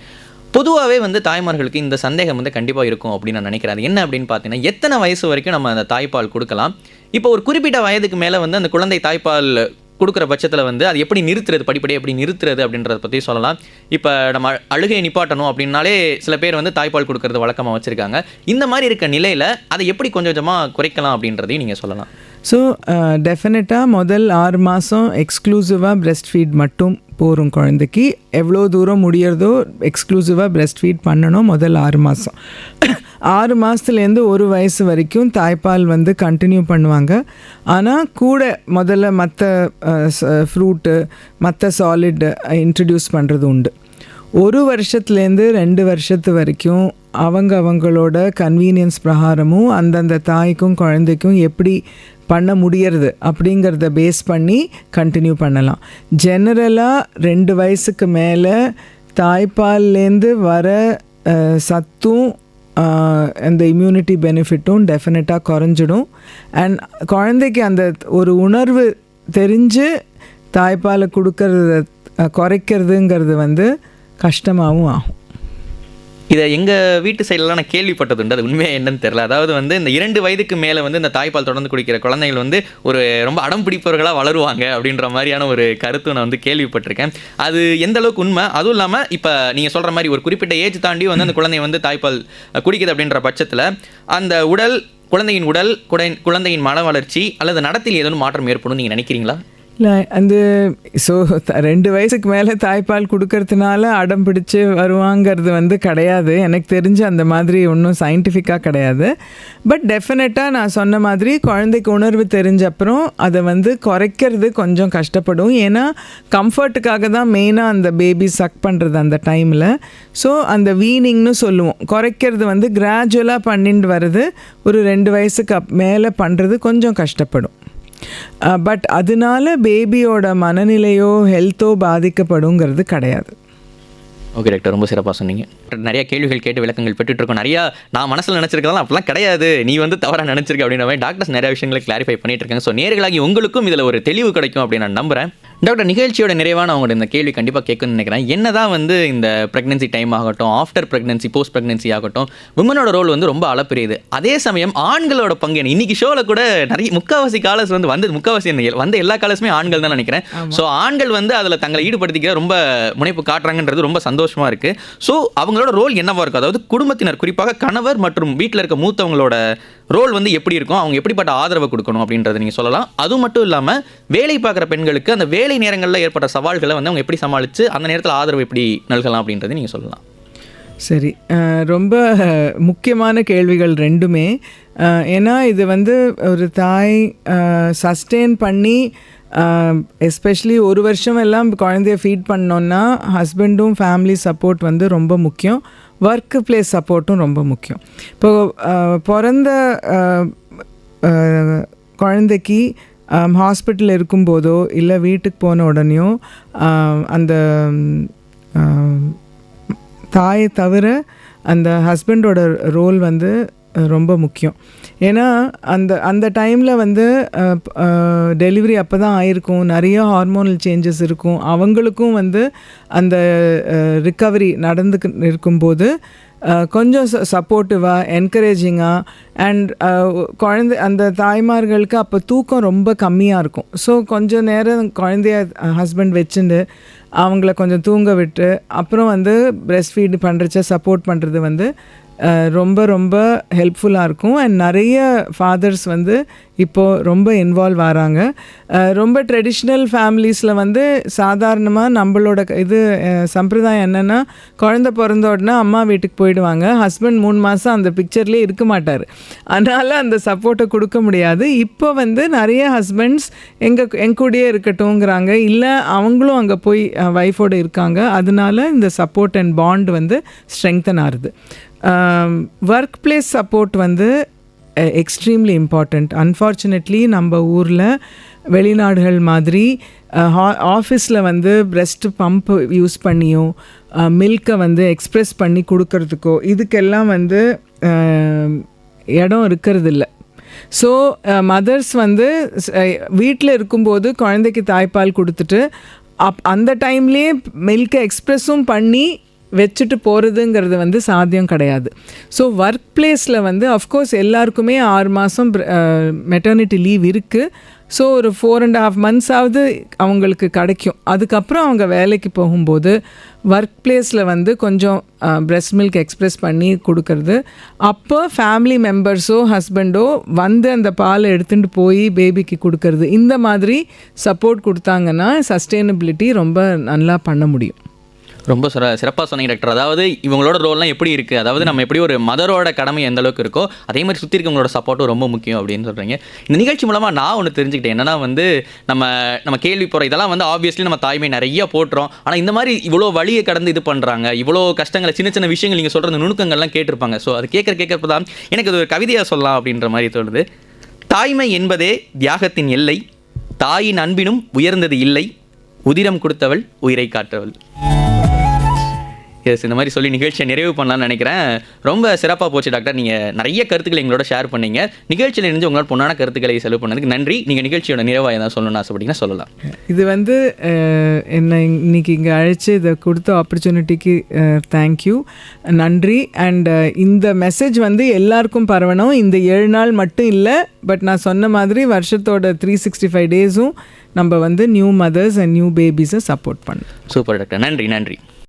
பொதுவாகவே வந்து தாய்மார்களுக்கு இந்த சந்தேகம் வந்து கண்டிப்பாக இருக்கும் அப்படின்னு நான் நினைக்கிறேன். அது என்ன அப்படின்னு பார்த்தீங்கன்னா, எத்தனை வயசு வரைக்கும் நம்ம அந்த தாய்ப்பால் கொடுக்கலாம்? இப்போ ஒரு குறிப்பிட்ட வயதுக்கு மேலே வந்து அந்த குழந்தை தாய்ப்பால் கொடுக்குற பட்சத்தில் வந்து அது எப்படி நிறுத்துறது, படிப்படியாக எப்படி நிறுத்துறது அப்படின்றத பற்றி சொல்லலாம். இப்போ நம்ம அழுகையை நிப்பாட்டணும் அப்படின்னாலே சில பேர் வந்து தாய்ப்பால் கொடுக்கறது வழக்கமாக வச்சுருக்காங்க. இந்த மாதிரி இருக்க நிலையில் அதை எப்படி கொஞ்சம் கொஞ்சமாக குறைக்கலாம் அப்படின்றதையும் நீங்கள் சொல்லலாம். ஸோ டெஃபினட்டாக முதல் 6 மாதம் எக்ஸ்க்ளூசிவாக பிரெஸ்ட் ஃபீட் மட்டும் போகிறோம். குழந்தைக்கு எவ்வளோ தூரம் முடியறதோ எக்ஸ்க்ளூசிவாக பிரெஸ்ட் ஃபீட் பண்ணணும் முதல் 6 மாதம். 6 மாதத்துலேருந்து 1 வயசு வரைக்கும் தாய்ப்பால் வந்து கண்டினியூ பண்ணுவாங்க. ஆனால் கூட முதல்ல மற்ற ஃப்ரூட்டு மற்ற சாலிட் இன்ட்ரடியூஸ் பண்ணுறது உண்டு. 1 வருஷத்துலேருந்து 2 வருஷத்து வரைக்கும் அவங்களோட கன்வீனியன்ஸ் பிரகாரமும் அந்தந்த தாய்க்கும் குழந்தைக்கும் எப்படி பண்ண முடியறது அப்படிங்கிறத பேஸ் பண்ணி கண்டினியூ பண்ணலாம். ஜெனரலாக 2 வயசுக்கு மேலே தாய்ப்பால்லேருந்து வர சத்தும் அந்த இம்யூனிட்டி பெனிஃபிட்டும் டெஃபினட்டாக குறைஞ்சிடும். அண்ட் குழந்தைக்கு அந்த ஒரு உணர்வு தெரிஞ்சு தாய்ப்பாலை கொடுக்கறத குறைக்கிறதுங்கிறது வந்து கஷ்டமாகவும் ஆகும். இதை எங்கள் வீட்டு சைட்லாம் நான் கேள்விப்பட்டது உண்டு, அது உண்மையாக என்னன்னு தெரியல. அதாவது வந்து இந்த 2 வயதுக்கு மேலே வந்து இந்த தாய்ப்பால் தொடர்ந்து குடிக்கிற குழந்தைகள் வந்து ஒரு ரொம்ப அடம் பிடிப்பவர்களாக வளருவாங்க அப்படின்ற மாதிரியான ஒரு கருத்து நான் வந்து கேள்விப்பட்டிருக்கேன். அது எந்த அளவுக்கு உண்மை? அதுவும் இல்லாமல் இப்போ நீங்கள் சொல்கிற மாதிரி ஒரு குறிப்பிட்ட ஏஜ் தாண்டி வந்து அந்த குழந்தை வந்து தாய்ப்பால் குடிக்குது அப்படின்ற பட்சத்தில் அந்த குழந்தையின் மன வளர்ச்சி அல்லது நடத்தில் ஏதோ மாற்றம் ஏற்படும் நீங்கள் நினைக்கிறீங்களா? இல்லை, அந்த 2 வயசுக்கு மேலே தாய்ப்பால் கொடுக்கறதுனால அடம் பிடிச்சி வருவாங்கிறது வந்து கிடையாது. எனக்கு தெரிஞ்சு அந்த மாதிரி ஒன்றும் சயின்டிஃபிக்காக கிடையாது. பட் டெஃபினட்டாக நான் சொன்ன மாதிரி குழந்தைக்கு உணர்வு தெரிஞ்ச அப்புறம் அதை வந்து குறைக்கிறது கொஞ்சம் கஷ்டப்படும். ஏன்னா கம்ஃபர்ட்டுக்காக தான் மெயினாக அந்த பேபி சக் பண்ணுறது அந்த டைமில். ஸோ அந்த வீனிங்னு சொல்லுவோம், குறைக்கிறது வந்து கிராஜுவலாக பண்ணிட்டு வருது. ஒரு 2 வயசுக்கு மேலே பண்ணுறது கொஞ்சம் கஷ்டப்படும். பட் அதனால பேபியோட மனநிலையோ ஹெல்த்தோ பாதிக்கப்படுங்கிறது கிடையாது. ஓகே டாக்டர், ரொம்ப சிறப்பாக சொன்னீங்க. நிறைய கேள்விகள் கேட்டு விளக்கங்கள் பெற்றுட்ருக்கோம். நிறையா நான் மனசில் நினச்சிருக்கலாம் அப்படிலாம் கிடையாது, நீ வந்து தவறாக நினச்சிருக்க அப்படின்ற மாதிரி டாக்டர்ஸ் நிறைய விஷயங்களை கிளாரிஃபை பண்ணிட்டு இருக்காங்க. ஸோ நேர்களாகி உங்களுக்கும் இதில் ஒரு தெளிவு கிடைக்கும் அப்படின்னு நான் நம்புகிறேன். டாக்டர், நிகழ்ச்சியோட நிறைவான அவங்களோட இந்த கேள்வி கண்டிப்பாக கேட்கணும்னு நினைக்கிறேன். என்ன தான் வந்து இந்த ப்ரெக்னன்சி டைம் ஆகட்டும், ஆஃப்டர் ப்ரெக்னன்சி, போஸ்ட் ப்ரெக்னன்சி ஆகட்டும், விமனோட ரோல் வந்து ரொம்ப அளப்பெரியது. அதே சமயம் ஆண்களோட பங்கு இன்னைக்கு ஷோவில் கூட நிறைய முக்கால்வாசி காலர்ஸ் வந்து வந்த எல்லா காலர்ஸுமே ஆண்கள் தான் நினைக்கிறேன். ஸோ ஆண்கள் வந்து அதில் தங்களை ஈடுபடுத்திக்கிற ரொம்ப முனைப்பு காட்டுறாங்கன்றது ரொம்ப சந்தோஷமாக இருக்குது. ஸோ அவங்களோட ரோல் என்னவா இருக்கும்? அதாவது குடும்பத்தினர், குறிப்பாக கணவர் மற்றும் வீட்டில் இருக்க மூத்தவங்களோட ரோல் வந்து எப்படி இருக்கும், அவங்க எப்படிப்பட்ட ஆதரவை கொடுக்கணும் அப்படின்றத நீங்கள் சொல்லலாம். அது மட்டும் இல்லாமல் வேலை பார்க்குற பெண்களுக்கு அந்த வேலை நேரங்களில் ஏற்பட்ட சவால்களை வந்து அவங்க எப்படி சமாளித்து அந்த நேரத்தில் ஆதரவு எப்படி நல்கலாம் அப்படின்றத நீங்கள் சொல்லலாம். சரி, ரொம்ப முக்கியமான கேள்விகள் ரெண்டுமே. ஏன்னா இது வந்து ஒரு தாய் சஸ்டெயின் பண்ணி எஸ்பெஷலி 1 வருஷம் எல்லாம் குழந்தைய ஃபீட் பண்ணோன்னா ஹஸ்பண்டும் ஃபேமிலி சப்போர்ட் வந்து ரொம்ப முக்கியம். ஒர்க்கு பிளேஸ் சப்போர்ட்டும் ரொம்ப முக்கியம். இப்போது பிறந்த குழந்தைக்கு ஹாஸ்பிட்டலில் இருக்கும்போதோ இல்லை வீட்டுக்கு போன உடனேயோ அந்த தாயை தவிர அந்த ஹஸ்பண்டோட ரோல் வந்து ரொம்ப முக்கியம். ஏன்னா அந்த டைமில் வந்து டெலிவரி அப்போ தான் ஆயிருக்கும், நிறைய ஹார்மோனல் சேஞ்சஸ் இருக்கும். அவங்களுக்கும் வந்து அந்த ரிக்கவரி இருக்கும்போது கொஞ்சம் சப்போர்ட்டிவாக என்கரேஜிங்காக அண்ட் குழந்தை அந்த தாய்மார்களுக்கு அப்போ தூக்கம் ரொம்ப கம்மியாக இருக்கும். ஸோ கொஞ்சம் நேரம் குழந்தைய ஹஸ்பண்ட் வச்சுட்டு அவங்கள கொஞ்சம் தூங்க விட்டு அப்புறம் வந்து பிரெஸ்ட் ஃபீட் பண்ணுறச்ச சப்போர்ட் பண்ணுறது வந்து ரொம்ப ரொம்ப ஹெல்ப்ஃபுல்லாக இருக்கும். அண்ட் நிறைய ஃபாதர்ஸ் வந்து இப்போது ரொம்ப இன்வால்வ் ஆகிறாங்க. ரொம்ப ட்ரெடிஷ்னல் ஃபேமிலிஸில் வந்து சாதாரணமாக நம்மளோட சம்பிரதாயம் என்னென்னா, குழந்த பிறந்த உடனே அம்மா வீட்டுக்கு போயிடுவாங்க. ஹஸ்பண்ட் 3 மாதம் அந்த பிக்சர்லேயே இருக்க மாட்டார். அதனால் அந்த சப்போர்ட்டை கொடுக்க முடியாது. இப்போ வந்து நிறைய ஹஸ்பண்ட்ஸ் எங்க கூடயே இருக்கட்டும்ங்கிறாங்க, இல்லை அவங்களும் அங்கே போய் ஒய்ஃபோடு இருக்காங்க. அதனால இந்த சப்போர்ட் அண்ட் பாண்ட் வந்து ஸ்ட்ரெங்தன் ஆகுது. ஒர்க் பிளேஸ் சப்போர்ட் வந்து எக்ஸ்ட்ரீம்லி இம்பார்ட்டண்ட். அன்ஃபார்ச்சுனேட்லி நம்ம ஊரில் வெளிநாடுகள் மாதிரி ஆஃபீஸில் வந்து பிரெஸ்ட் பம்ப் யூஸ் பண்ணியோ மில்கை வந்து எக்ஸ்ப்ரெஸ் பண்ணி கொடுக்கறதுக்கோ இதுக்கெல்லாம் வந்து இடம் இருக்கிறதில்ல. ஸோ மதர்ஸ் வந்து வீட்டில் இருக்கும்போது குழந்தைக்கு தாய்ப்பால் கொடுத்துட்டு அந்த டைம்லேயே மில்கை எக்ஸ்ப்ரெஸ்ஸும் பண்ணி வச்சுட்டு போகிறதுங்கிறது வந்து சாத்தியம் கிடையாது. ஸோ ஒர்க் பிளேஸில் வந்து அஃப்கோர்ஸ் எல்லாருக்குமே 6 மாதம் மெட்டர்னிட்டி லீவ் இருக்குது. ஸோ ஒரு 4.5 months அவங்களுக்கு கிடைக்கும். அதுக்கப்புறம் அவங்க வேலைக்கு போகும்போது ஒர்க் பிளேஸில் வந்து கொஞ்சம் பிரெஸ்ட் மில்க் எக்ஸ்ப்ரெஸ் பண்ணி கொடுக்கறது. அப்போ ஃபேமிலி மெம்பர்ஸோ ஹஸ்பண்டோ வந்து அந்த பாலை எடுத்துகிட்டு போய் பேபிக்கு கொடுக்கறது. இந்த மாதிரி சப்போர்ட் கொடுத்தாங்கன்னா சஸ்டெயினபிலிட்டி ரொம்ப நல்லா பண்ண முடியும். ரொம்ப சிறப்பாக சொன்னீங்க டாக்டர். அதாவது இவங்களோட ரோல்லாம் எப்படி இருக்குது, அதாவது நம்ம எப்படி ஒரு மதரோட கடமை எந்த அளவுக்கு இருக்கோ அதே மாதிரி சுற்றி இருக்கவங்களோட சப்போர்ட்டும் ரொம்ப முக்கியம் அப்படின்னு சொல்கிறீங்க. இந்த நிகழ்ச்சி மூலமாக நான் ஒன்று தெரிஞ்சுக்கிட்டேன். என்னன்னா வந்து நம்ம கேள்வி போகிற இதெல்லாம் வந்து ஆப்வியஸ்லி நம்ம தாய்மை நிறைய போட்டுறோம். ஆனால் இந்த மாதிரி இவ்வளோ வழியை கடந்து இது பண்ணுறாங்க, இவ்வளோ கஷ்டங்களை சின்ன சின்ன விஷயங்கள் நீங்கள் சொல்கிற நுணுக்கங்கள்லாம் கேட்டிருப்பாங்க. ஸோ அது கேட்குறப்ப தான் எனக்கு அது ஒரு கவிதையாக சொல்லலாம் அப்படின்ற மாதிரி தோணுது. தாய்மை என்பதே தியாகத்தின் எல்லை, தாயின் அன்பினும் உயர்ந்தது இல்லை, உதிரம் கொடுத்தவள் உயிரை காற்றவள். எஸ், இந்த மாதிரி சொல்லி நிகழ்ச்சியை நிறைவு பண்ணலாம்னு நினைக்கிறேன். ரொம்ப சிறப்பாக போச்சு டாக்டர். நீங்கள் நிறைய கருத்துக்களை எங்களோட ஷேர் பண்ணீங்க. நிகழ்ச்சியில் இருந்து உங்களோட பொண்ணான கருத்துக்களை செலவு பண்ணதுக்கு நன்றி. நீங்கள் நிகழ்ச்சியோட நிறைவாக ஏதாவது சொல்லணும்னு ஆசைப்பட்டீங்கன்னா சொல்லலாம். இது வந்து என்னை இன்னைக்கு இங்கே அழைச்சி இதை கொடுத்த ஆப்பர்ச்சுனிட்டிக்கு தேங்க்யூ, நன்றி. அண்ட் இந்த மெசேஜ் வந்து எல்லாருக்கும் பரவணும். இந்த 7 நாள் மட்டும் இல்லை, பட் நான் சொன்ன மாதிரி வருஷத்தோட 365 days நம்ம வந்து நியூ மதர்ஸ் அண்ட் நியூ பேபிஸை சப்போர்ட் பண்ணணும். சூப்பர் டாக்டர், நன்றி.